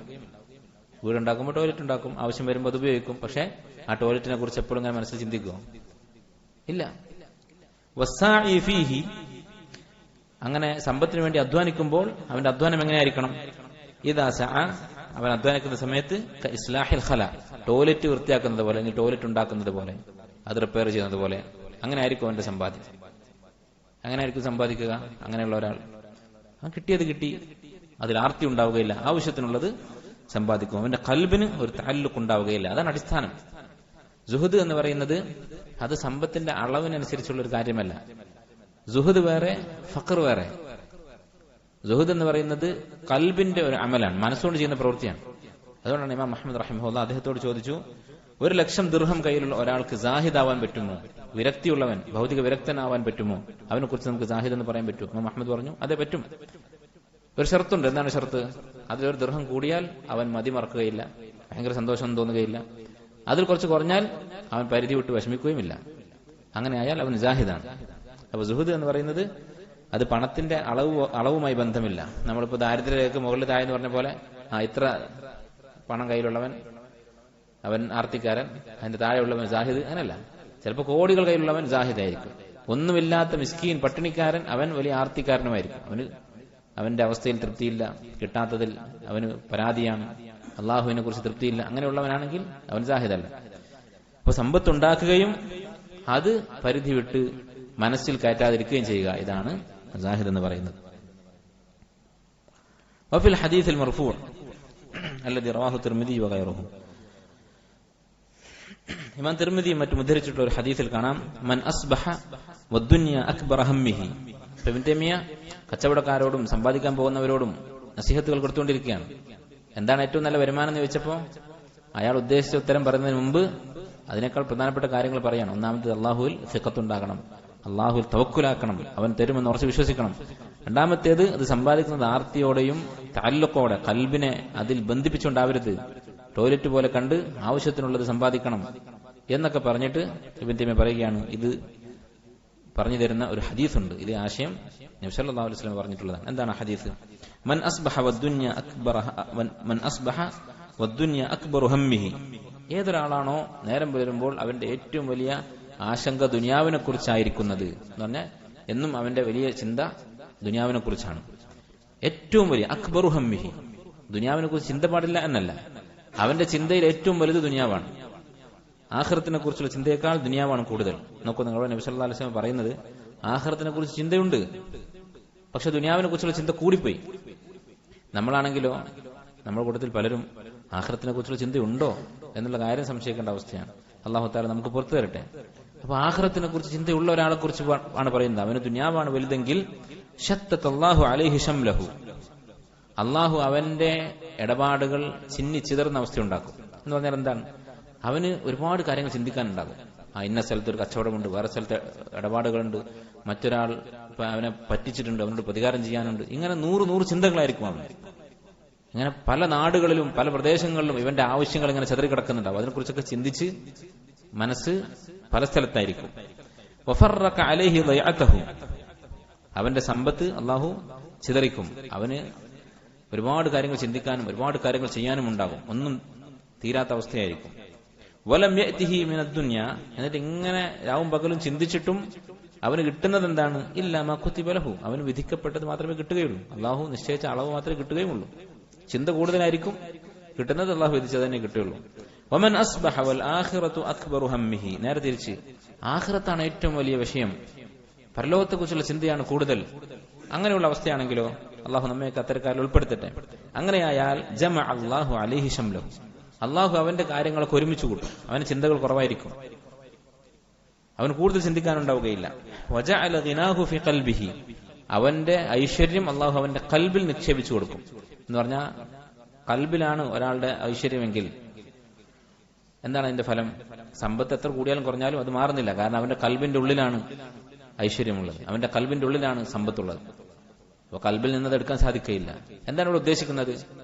വീടുണ്ടാക്കുമ്പോൾ ടോയ്ലറ്റ് ഉണ്ടാക്കും, ആവശ്യം വരുമ്പോൾ അത് ഉപയോഗിക്കും. പക്ഷെ ആ ടോയ്ലറ്റിനെ കുറിച്ച് എപ്പോഴും ഞാൻ മനസ്സിൽ ചിന്തിക്കുമോ? ഇല്ല. വസ്സാഇ ഫീഹി, അങ്ങനെ സമ്പത്തിന് വേണ്ടി അധ്വാനിക്കുമ്പോൾ അവന്റെ അധ്വാനം എങ്ങനെയായിരിക്കണം? ഇദാ സഅ, അവൻ അധ്വാനിക്കുന്ന സമയത്ത് ഇസ്ലാഹിൽ ഖല, ടോയ്ലറ്റ് വൃത്തിയാക്കുന്നത് പോലെ, അല്ലെങ്കിൽ ടോയ്ലറ്റ് ഉണ്ടാക്കുന്നത് പോലെ, അത് റിപ്പയർ ചെയ്യുന്നത് പോലെ, അങ്ങനെ ആയിരിക്കും അവന്റെ സമ്പാദ്യം. അങ്ങനെ ആയിരിക്കും സമ്പാദിക്കുക. അങ്ങനെയുള്ള ഒരാൾ കിട്ടിയത് കിട്ടി, അതിൽ ആർത്തി ഉണ്ടാവുകയില്ല, ആവശ്യത്തിനുള്ളത് സമ്പാദിക്കും. അവന്റെ ഖൽബിന് ഒരു തഅല്ലുഖ് ഉണ്ടാവുകയില്ല. അതാണ് അടിസ്ഥാനം. സുഹദ് എന്ന് പറയുന്നത് അത് സമ്പത്തിന്റെ അളവിനനുസരിച്ചുള്ള ഒരു കാര്യമല്ല. സുഹദ് വേറെ, ഫഖർ വേറെ. സുഹദ് എന്ന് പറയുന്നത് ഖൽബിന്റെ ഒരു അമലാണ്, മനസ്സുകൊണ്ട് ചെയ്യുന്ന പ്രവൃത്തിയാണ്. അതുകൊണ്ടാണ് ഇമാം അഹ്മദ് റഹിമഹുല്ലാഹ് അദ്ദേഹത്തോട് ചോദിച്ചു, 1,00,000 ദിർഹം കയ്യിലുള്ള ഒരാൾക്ക് സാഹിദ് ആവാൻ പറ്റുമോ? വിരക്തിയുള്ളവൻ, ഭൗതിക വിരക്തനാവാൻ പറ്റുമോ? അവനെ കുറിച്ച് നമുക്ക് സാഹിദ് എന്ന് പറയാൻ പറ്റുമോ? ഇമാം അഹ്മദ് പറഞ്ഞു, അതെ പറ്റും. ഒരു ഷർത്തുണ്ട്. എന്താണ് ഷർത്ത്? അതിലൊരു ദിർഹം കൂടിയാൽ അവൻ മതി മറക്കുകയില്ല, ഭയങ്കര സന്തോഷം തോന്നുകയില്ല. അതിൽ കുറച്ച് കുറഞ്ഞാൽ അവൻ പരിധി വിട്ട് വിഷമിക്കുകയുമില്ല. അങ്ങനെ ആയാൽ അവൻ ജാഹിദാണ്. അപ്പൊ സുഹദ് എന്ന് പറയുന്നത് അത് പണത്തിന്റെ അളവുമായി ബന്ധമില്ല. നമ്മളിപ്പോ ദാരിദ്ര്യരേഖയ്ക്ക് മുകളിൽ താഴെ എന്ന് പറഞ്ഞ പോലെ ഇത്ര പണം കയ്യിലുള്ളവൻ അവൻ ആർത്തിക്കാരൻ, അതിന്റെ താഴെയുള്ളവൻ ജാഹിദ്, അങ്ങനല്ല. ചിലപ്പോൾ കോടികൾ കയ്യിലുള്ളവൻ ജാഹിദായിരിക്കും. ഒന്നുമില്ലാത്ത മിസ്കീൻ പട്ടിണിക്കാരൻ അവൻ വലിയ ആർത്തിക്കാരനുമായിരിക്കും. അവന്റെ അവസ്ഥയിൽ തൃപ്തിയില്ല, കിട്ടാത്തതിൽ അവന് പരാതിയാണ്, അള്ളാഹുവിനെ കുറിച്ച് തൃപ്തിയില്ല. അങ്ങനെയുള്ളവനാണെങ്കിൽ അവൻ ജാഹിദല്ല. അപ്പൊ സമ്പത്തുണ്ടാക്കുകയും അത് പരിധി വിട്ട് മനസ്സിൽ കയറ്റാതിരിക്കുകയും ചെയ്യുക, ഇതാണ് ജാഹിദ് എന്ന് പറയുന്നത്. വഫിൽ ഹദീസിൽ മർഫൂ' അല്ലദി റവാഹു തിർമിദി വഗൈറുഹു, ഇമാം തിർമിദിയും മറ്റും ഉദ്ധരിച്ചിട്ടുള്ള ഒരു ഹദീസിൽ കാണാം, മൻ അസ്ബഹ വദ്ദുനിയ അക്ബറ ഹമ്മിഹി. ഇബ്നു തൈമിയ്യ കച്ചവടക്കാരോടും സമ്പാദിക്കാൻ പോകുന്നവരോടും നസീഹത്തുകൾ കൊടുത്തുകൊണ്ടിരിക്കുകയാണ്. എന്താണ് ഏറ്റവും നല്ല വരുമാനം എന്ന് ചോദിച്ചപ്പോ അയാൾ ഉദ്ദേശിച്ച ഉത്തരം പറയുന്നതിന് മുമ്പ് അതിനേക്കാൾ പ്രധാനപ്പെട്ട കാര്യങ്ങൾ പറയാണ്. ഒന്നാമത് അള്ളാഹുവിൽ സിഖത്തുണ്ടാകണം, അള്ളാഹുവിൽ തവക്കുലാക്കണം, അവൻ തരുമെന്ന് ഉറച്ച് വിശ്വസിക്കണം. രണ്ടാമത്തേത് അത് സമ്പാദിക്കുന്നത് ആർത്തിയോടെയും തഅല്ലുഖോടെ, ഖൽബിനെ അതിൽ ബന്ധിപ്പിച്ചുകൊണ്ടാവരുത്. ടോയ്ലറ്റ് പോലെ കണ്ട് ആവശ്യത്തിനുള്ളത് സമ്പാദിക്കണം എന്നൊക്കെ പറഞ്ഞിട്ട് ഇബ്നു തൈമിയ്യ പറയുകയാണ്, ഇത് പറഞ്ഞു തരുന്ന ഒരു ഹദീസുണ്ട്. ഇത് ആശയം നബി സല്ലല്ലാഹു അലൈഹി വസല്ലം പറഞ്ഞിട്ടുള്ളതാണ്. എന്താണ് ഹദീസ്? മൻ അസ്ബഹ വദ്ദുനിയ അക്ബറു ഹമ്മിഹി. ഏതൊരാളാണോ നേരം വരുമ്പോൾ അവന്റെ ഏറ്റവും വലിയ ആശങ്ക ദുനിയാവിനെ കുറിച്ചായിരിക്കുന്നത് എന്ന് പറഞ്ഞാൽ എന്നും അവന്റെ വലിയ ചിന്ത ദുനിയാവിനെ കുറിച്ചാണ്. ഏറ്റവും വലിയ അക്ബറു ഹമ്മിഹി, ദുനിയാവിനെ കുറിച്ച് ചിന്ത പാടില്ല എന്നല്ല, അവന്റെ ചിന്തയിൽ ഏറ്റവും വലുത് ദുനിയാവാണ്. ആഖിറത്തിനെ കുറിച്ചുള്ള ചിന്തയേക്കാൾ ദുനിയാവാണ് കൂടുതൽ. നോക്കൂ, നിങ്ങളുടെ നബി സല്ലല്ലാഹു അലൈഹി വസല്ലം പറയുന്നത് ആഖിറത്തിനെ കുറിച്ച് ചിന്തയുണ്ട്, പക്ഷെ ദുനിയാവിനെ കുറിച്ചുള്ള ചിന്ത കൂടിപ്പോയി. നമ്മളാണെങ്കിലോ നമ്മുടെ കൂട്ടത്തിൽ പലരും ആഖിറത്തിനെ കുറിച്ചുള്ള ചിന്തയുണ്ടോ എന്നുള്ള കാര്യം സംശയിക്കേണ്ട അവസ്ഥയാണ്. അല്ലാഹു തആല നമുക്ക് പുറത്തു തരട്ടെ. അപ്പൊ ആഖിറത്തിനെ കുറിച്ച് ചിന്തയുള്ള ഒരാളെ കുറിച്ച് ആണ് പറയുന്നത്. അവന് ദുനിയാവാണ് വലുതെങ്കിൽ ശത്തത്തല്ലാഹു അലൈഹി ശംലഹു, അള്ളാഹു അവന്റെ ഇടപാടുകൾ ചിന്നിച്ചിതറുന്ന അവസ്ഥ ഉണ്ടാക്കും. എന്ന് പറഞ്ഞാൽ എന്താണ്? അവന് ഒരുപാട് കാര്യങ്ങൾ ചിന്തിക്കാനുണ്ടാകും. ഇന്ന സ്ഥലത്ത് ഒരു കച്ചവടമുണ്ട്, വേറെ സ്ഥലത്ത് ഇടപാടുകളുണ്ട്, മറ്റൊരാൾ അവനെ പറ്റിച്ചിട്ടുണ്ട്, അവനോട് പ്രതികാരം ചെയ്യാനുണ്ട്. ഇങ്ങനെ 100 ചിന്തകളായിരിക്കും അവന്. ഇങ്ങനെ പല നാടുകളിലും പല പ്രദേശങ്ങളിലും ഇവന്റെ ആവശ്യങ്ങൾ ഇങ്ങനെ ചെതറിക്കിടക്കുന്നുണ്ടാവും. അതിനെക്കുറിച്ചൊക്കെ ചിന്തിച്ച് മനസ്സ് പല സ്ഥലത്തായിരിക്കും. വഫറക അലൈഹി ദയഅതഹു, അവന്റെ സമ്പത്ത് അള്ളാഹു ചിതറിക്കും. അവന് ഒരുപാട് കാര്യങ്ങൾ ചിന്തിക്കാനും ഒരുപാട് കാര്യങ്ങൾ ചെയ്യാനും ഉണ്ടാകും. ഒന്നും തീരാത്ത അവസ്ഥയായിരിക്കും. വലം യഅതിഹി മിനദ്ദുനിയ, എന്നിട്ട് ഇങ്ങനെ രാവും പകലും ചിന്തിച്ചിട്ടും അവന് കിട്ടുന്നത് എന്താണ്? ഇല്ലാ മാ കുതിബ ലഹു, അവന് വിധിക്കപ്പെട്ടത് മാത്രമേ കിട്ടുകയുള്ളൂ. അള്ളാഹു നിശ്ചയിച്ച അളവ് മാത്രമേ കിട്ടുകയുള്ളൂ. ചിന്ത കൂടുതലായിരിക്കും, കിട്ടുന്നത് അള്ളാഹു വിധിച്ചത് തന്നെ കിട്ടുകയുള്ളൂ. വമൻ അസ്ബഹ വൽ ആഖിറതു അക്ബറു ഹമ്മിഹി, നേരെ തിരിച്ച് ആഖിറത്താണ് ഏറ്റവും വലിയ വിഷയം, പരലോകത്തെക്കുറിച്ചുള്ള ചിന്തയാണ് കൂടുതൽ. അങ്ങനെയുള്ള അവസ്ഥയാണെങ്കിലോ അള്ളാഹു നമ്മയൊക്കെ അത്തരക്കാരിൽ ഉൾപ്പെടുത്തട്ടെ. അങ്ങനെയായാൽ ജമഅ അല്ലാഹു അലൈഹി ശംലഹു, അള്ളാഹു അവന്റെ കാര്യങ്ങളൊക്കെ ഒരുമിച്ച് കൂട്ടും. അവന് ചിന്തകൾ കുറവായിരിക്കും, അവന് കൂടുതൽ ചിന്തിക്കാനുണ്ടാവുകയില്ല. വജഅല ഗിനാഹു ഫി ഖൽബിഹി, അവന്റെ ഐശ്വര്യം അള്ളാഹു അവന്റെ കൽബിൽ നിക്ഷേപിച്ചു കൊടുക്കും. എന്ന് പറഞ്ഞാൽ കൽബിലാണ് ഒരാളുടെ ഐശ്വര്യമെങ്കിൽ എന്താണ് അതിന്റെ ഫലം? സമ്പത്ത് എത്ര കൂടിയാലും കുറഞ്ഞാലും അത് മാറുന്നില്ല. കാരണം അവന്റെ കൽബിന്റെ ഉള്ളിലാണ് ഐശ്വര്യമുള്ളത്, അവന്റെ കൽബിന്റെ ഉള്ളിലാണ് സമ്പത്തുള്ളത്. അപ്പൊ കൽബിൽ നിന്നത് എടുക്കാൻ സാധിക്കുകയില്ല. എന്താണ് ഇവിടെ ഉദ്ദേശിക്കുന്നത്?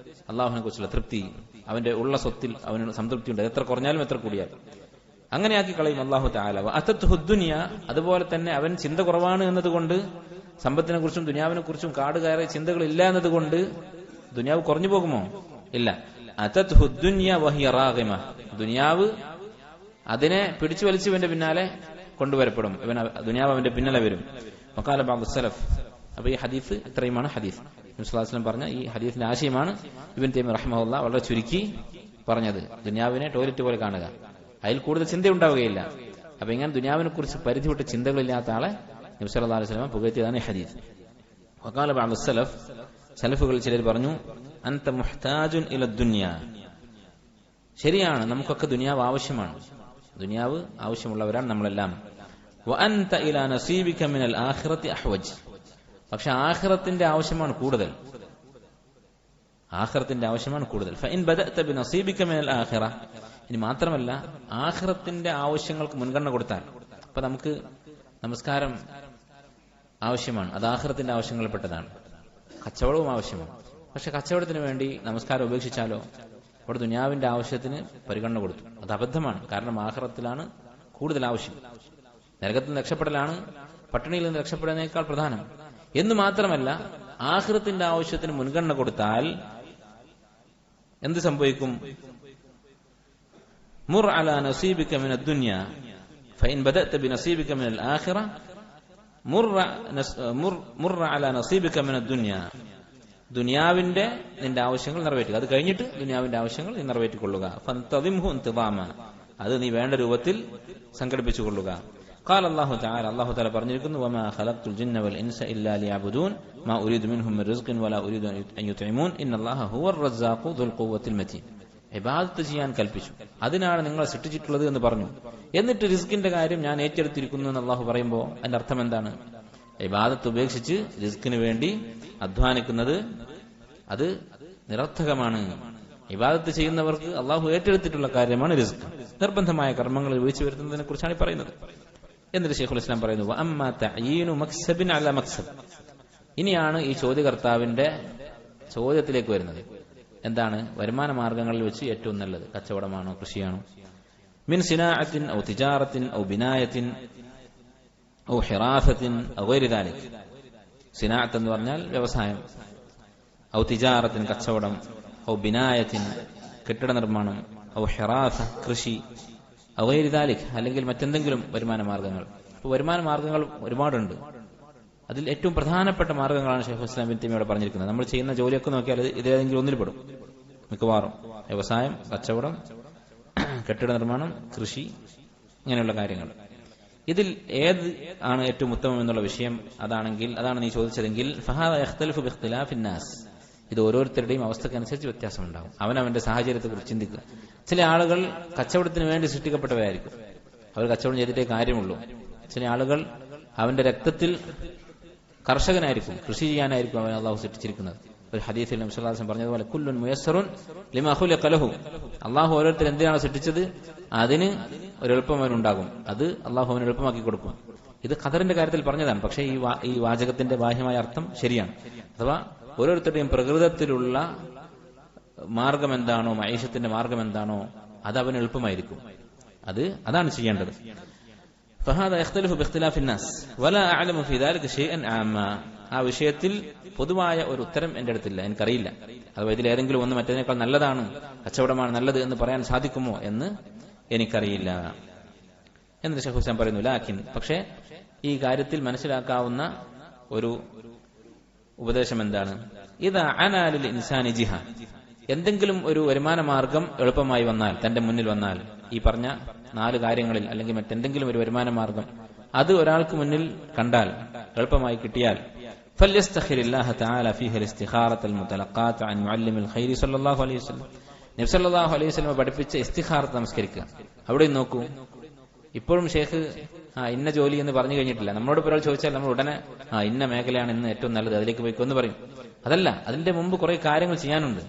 അള്ളാഹുവിനെ കുറിച്ചുള്ള തൃപ്തി, അവന്റെ ഉള്ള സ്വത്തിൽ അവന് സംതൃപ്തി ഉണ്ട്, എത്ര കുറഞ്ഞാലും എത്ര കൂടിയാലും. അങ്ങനെയാക്കി കളയും അള്ളാഹു തആല. വഅതത്ഹു ദുനിയ, അതുപോലെ തന്നെ അവൻ ചിന്ത കുറവാണ് എന്നതുകൊണ്ട്, സമ്പത്തിനെ കുറിച്ചും ദുനിയാവിനെ കുറിച്ചും കാട് കയറിയ ചിന്തകൾ ഇല്ല എന്നതുകൊണ്ട് ദുനിയാവ് കുറഞ്ഞു പോകുമോ? ഇല്ല. അതത്ഹു ദുനിയ വഹിയ റാഗിമ, ദുനിയാവ് അതിനെ പിടിച്ചു വലിച്ചവന്റെ പിന്നാലെ കൊണ്ടുവരപ്പെടും. ദുനിയാവ് അവന്റെ പിന്നാലെ വരും. വഖാല ബഅദു സലഫ്, അപ്പൊ ഈ ഹദീസ് ഇത്രയുമാണ് ഹദീസ്. നബി സല്ലല്ലാഹു അലൈഹി വസല്ലം പറഞ്ഞ ഈ ഹദീസിന്റെ ആശയമാണ് ഇബ്നു തൈമിയ്യ റഹിമഹുല്ലാഹ് വളരെ ചുരുക്കി പറഞ്ഞത്. ദുനിയാവിനെ ടോയ്ലറ്റ് പോലെ കാണുക, അതിൽ കൂടുതൽ ചിന്ത ഉണ്ടാവുകയില്ല. അപ്പൊ ഇങ്ങനെ ദുനിയാവിനെ കുറിച്ച് പരിധി വിട്ട് ചിന്തകളില്ലാത്ത ആളെ നബി സല്ലല്ലാഹു അലൈഹി വസല്ലം പുകഴ്ത്തിയതാണ് ഈ ഹദീസ്. വഖാല ബഅദു സലഫ്, സലഫുകൾ ചിലർ പറഞ്ഞു, അൻത മുഹ്താജുൻ ഇല ദുനിയ, ശരിയാണ്, നമുക്കൊക്കെ ദുനിയാവ് ആവശ്യമാണ്, ദുനിയാവ് ആവശ്യമുള്ളവരാണ് നമ്മളെല്ലാം. വഅൻത ഇലാ നസീബിക മിനൽ ആഖിറതി അഹ്വജ്, പക്ഷെ ആഖിറത്തിന്റെ ആവശ്യമാണ് കൂടുതൽ, ആഖിറത്തിന്റെ ആവശ്യമാണ് കൂടുതൽ. ഫഇൻ ബദഅത ബിനസീബിക മിനൽ ആഖിറ, ഇനി മാത്രമല്ല ആഖിറത്തിന്റെ ആവശ്യങ്ങൾക്ക് മുൻഗണന കൊടുത്താൽ, അപ്പൊ നമുക്ക് നമസ്കാരം ആവശ്യമാണ്, അത് ആഖിറത്തിന്റെ ആവശ്യങ്ങളിൽപ്പെട്ടതാണ്. കച്ചവടവും ആവശ്യമാണ്, പക്ഷെ കച്ചവടത്തിന് വേണ്ടി നമസ്കാരം ഉപേക്ഷിച്ചാലോ അവിടെ ദുനിയാവിന്റെ ആവശ്യത്തിന് പരിഗണന കൊടുത്തു. അത് അബദ്ധമാണ്. കാരണം ആഖിറത്തിലാണ് കൂടുതൽ ആവശ്യം. നരകത്തിൽ നിന്ന് രക്ഷപ്പെടലാണ് പട്ടിണിയിൽ നിന്ന് രക്ഷപ്പെടുന്നതിനേക്കാൾ പ്രധാനം. എന്ന് മാത്രമല്ല ആഖിറത്തിന്റെ ആവശ്യത്തിന് മുൻഗണന കൊടുത്താൽ എന്ത് സംഭവിക്കും? മുർ അലാ നസീബിക മിനദ് ദുനിയ ഫഇൻ ബദഅത ബിനസീബിക മിനൽ ആഖിറ മുർ അലാ നസീബിക മിനദ് ദുനിയ, ദുനിയാവിന്റെ നിന്റെ ആവശ്യങ്ങൾ നിറവേറ്റുക, അത് കഴിഞ്ഞിട്ട് ദുനിയാവിന്റെ ആവശ്യങ്ങൾ നീ നിറവേറ്റിക്കൊള്ളുക. ഫന്തദിംഹു ഇന്തിദാമ, അത് നീ വേണ്ട രൂപത്തിൽ സംഘടിപ്പിച്ചുകൊള്ളുക. ഖാല അല്ലാഹു തആല, അല്ലാഹു തആല പറഞ്ഞിരിക്കുന്നു, വമാ ഖലഖ്തുൽ ജിന്ന വൽ ഇൻസ ഇല്ലാ ലിയഅ്ബുദൂൻ മാ ഉരീദു മിൻഹും മിർ റിസ്ഖിൻ വലാ ഉരീദു അൻ യുത്ഇമൂൻ ഇന്നല്ലാഹ ഹുവർ റസ്സാഖു ദുൽ ഖുവ്വത്തിൽ മതീൻ. ഇബാദത്ത് ചെയ്യാൻ കൽപ്പിച്ചു, അതിനാണ് നിങ്ങളെ സൃഷ്ടിച്ചിട്ടുള്ളത് എന്ന് പറഞ്ഞു. എന്നിട്ട് റിസ്കിന്റെ കാര്യം ഞാൻ ഏറ്റെടുത്തിരിക്കുന്നു എന്ന് അല്ലാഹു പറയുമ്പോൾ അതിന്റെ അർത്ഥം എന്താണ്? ഇബാദത്ത് ഉപേക്ഷിച്ച് റിസ്കിന് വേണ്ടി അധ്വാനിക്കുന്നത് അത് നിരർത്ഥകമാണ്. ഇബാദത്ത് ചെയ്യുന്നവർക്ക് അള്ളാഹു ഏറ്റെടുത്തിട്ടുള്ള കാര്യമാണ് റിസ്ക്. നിർബന്ധമായ കർമ്മങ്ങളിൽ വീഴ്ച വരുത്തുന്നതിനെ കുറിച്ചാണ് പറയുന്നത്. എന്നിട്ട് ശൈഖുൽ ഇസ്ലാം പറയുന്നു, വഅമ്മാ തഅയീനു മക്സബിൻ അലാ മക്സബ്, ഇനിയാണ് ഈ ചോദ്യകർത്താവിന്റെ ചോദ്യത്തിലേക്ക് വരുന്നത്. എന്താണ് വരുമാന മാർഗങ്ങളിൽ വെച്ച് ഏറ്റവും നല്ലത്? കച്ചവടമാണോ കൃഷിയാണോ? മിൻ സിനാഅത്തിൻ ഔ തിജാറത്തിൻ ഔ ബിനായത്തിൻ ഔ ഹിറാസത്തിൻ ഔ ഗൈരി ദാലിക്. സിനാഅത്ത് എന്ന് പറഞ്ഞാൽ വ്യവസായം, ഔ തിജാറത്തിൻ കച്ചവടം, ഔ ബിനായത്തിൻ കെട്ടിട നിർമ്മാണം, ഔ ഹിറാസ കൃഷി, ഔ ഗൈരി ദാലിക് അല്ലെങ്കിൽ മറ്റെന്തെങ്കിലും വരുമാന മാർഗങ്ങൾ. അപ്പോൾ വരുമാന മാർഗങ്ങൾ ഒരുപാടുണ്ട്. അതിൽ ഏറ്റവും പ്രധാനപ്പെട്ട മാർഗങ്ങളാണ് ശൈഖുൽ ഇസ്ലാം ഇബ്നു തൈമിയ്യ ഇവിടെ പറഞ്ഞിരിക്കുന്നത്. നമ്മൾ ചെയ്യുന്ന ജോലിയൊക്കെ നോക്കിയാൽ ഇതേതെങ്കിലും ഒന്നിൽ പെടും മിക്കവാറും. വ്യവസായം, കച്ചവടം, കെട്ടിട നിർമ്മാണം, കൃഷി, ഇങ്ങനെയുള്ള കാര്യങ്ങൾ. ഇതിൽ ഏത് ആണ് ഏറ്റവും ഉത്തമം എന്നുള്ള വിഷയം അതാണ് നീ ചോദിച്ചതെങ്കിൽ ഫഹാദ യഖ്തലിഫു ബിഖ്തിലാഫിൻ നാസ്, ഇത് ഓരോരുത്തരുടെയും അവസ്ഥക്കനുസരിച്ച് വ്യത്യാസമുണ്ടാകും. അവനവന്റെ സാഹചര്യത്തെ കുറിച്ച് ചിന്തിക്കുക. ചില ആളുകൾ കച്ചവടത്തിന് വേണ്ടി സൃഷ്ടിക്കപ്പെട്ടവരായിരിക്കും, അവർ കച്ചവടം ചെയ്തിട്ടേ കാര്യമുള്ളൂ. ചില ആളുകൾ അവന്റെ രക്തത്തിൽ കർഷകനായിരിക്കും, കൃഷി ചെയ്യാനായിരിക്കും അവൻ അള്ളാഹു സൃഷ്ടിച്ചിരിക്കുന്നത്. ഒരു ഹദീസിൽ നബി സല്ലല്ലാഹു അലൈഹി വസല്ലം പറഞ്ഞതുപോലെ കുല്ലുൻ മുയസ്സറുൻ ലിമാ ഖുലിഖ ലഹു. അള്ളാഹു ഓരോരുത്തർ എന്തിനാണ് സൃഷ്ടിച്ചത് അതിന് ഒരു എളുപ്പം അവനുണ്ടാകും, അത് അള്ളാഹു അവന് എളുപ്പമാക്കി കൊടുക്കും. ഇത് ഖദറിന്റെ കാര്യത്തിൽ പറഞ്ഞതാണ്. പക്ഷേ ഈ വാചകത്തിന്റെ ബാഹ്യമായ അർത്ഥം ശരിയാണ്. അഥവാ ഓരോരുത്തരുടെയും പ്രകൃതത്തിലുള്ള മാർഗം എന്താണോ, മഈശത്തിന്റെ മാർഗം എന്താണോ അത് അവന് എളുപ്പമായിരിക്കും. അതാണ് ചെയ്യേണ്ടത്. فهذا يختلف باختلاف الناس ولا اعلم في ذلك شيئا عاما. ആ വിഷയത്തിൽ പൊതുവായ ഒരു ഉത്തരം എന്റെ അടുത്തില്ല, എനിക്കറിയില്ല. അഥവാ ഇതിലേതെങ്കിലും ഒന്ന് മറ്റേതിനേക്കാൾ നല്ലതാണ്, കച്ചവടമാണ് നല്ലത് എന്ന് പറയാൻ സാധിക്കുമോ എന്ന് എനിക്കറിയില്ല എന്ന് ശൈഖ് ഹുസൈൻ പറയുന്നു. ലാക്കിൻ പക്ഷേ ഈ കാര്യത്തിൽ മനസ്സിലാക്കാവുന്ന ഒരു ഉപദേശം എന്താണ്? ഇദാ അനാ ലിൽ ഇൻസാനി ജിഹ, എന്തെങ്കിലും ഒരു വരുമാന മാർഗം എളുപ്പമായി വന്നാൽ, തന്റെ മുന്നിൽ വന്നാൽ, ഈ പറഞ്ഞ 4 കാര്യങ്ങളിൽ അല്ലെങ്കിൽ മറ്റെന്തെങ്കിലും ഒരു വരുമാന മാർഗം അത് ഒരാൾക്ക് മുന്നിൽ കണ്ടാൽ, എളുപ്പമായി കിട്ടിയാൽ, ഫല്യസ്തഖിരില്ലാഹ തആല ഫീഹി അൽ-ഇസ്തിഖാറത്തുൽ മുതലഖാത്ത് അൻ മുഅല്ലിമിൽ ഖൈരി സ്വല്ലല്ലാഹു അലൈഹി വസല്ലം. നബി സല്ലല്ലാഹു അലൈഹി വസല്ലം പഠിപ്പിച്ച ഇസ്തിഖാറത്ത് നമസ്കരിക്കുക. അവിടെ നോക്കൂ, ഇപ്പോഴും ഷേഖ് ഇന്ന ജോലി എന്ന് പറഞ്ഞു കഴിഞ്ഞിട്ടില്ല. നമ്മളോട് ഒരാൾ ചോദിച്ചാൽ നമ്മൾ ഉടനെ ഇന്ന മേഖലയാണ് ഇന്ന് ഏറ്റവും നല്ലത്, അതിലേക്ക് പോയിക്കൊന്ന് പറയും. അതല്ല, അതിന്റെ മുമ്പ് കുറെ കാര്യങ്ങൾ ചെയ്യാനുണ്ട്.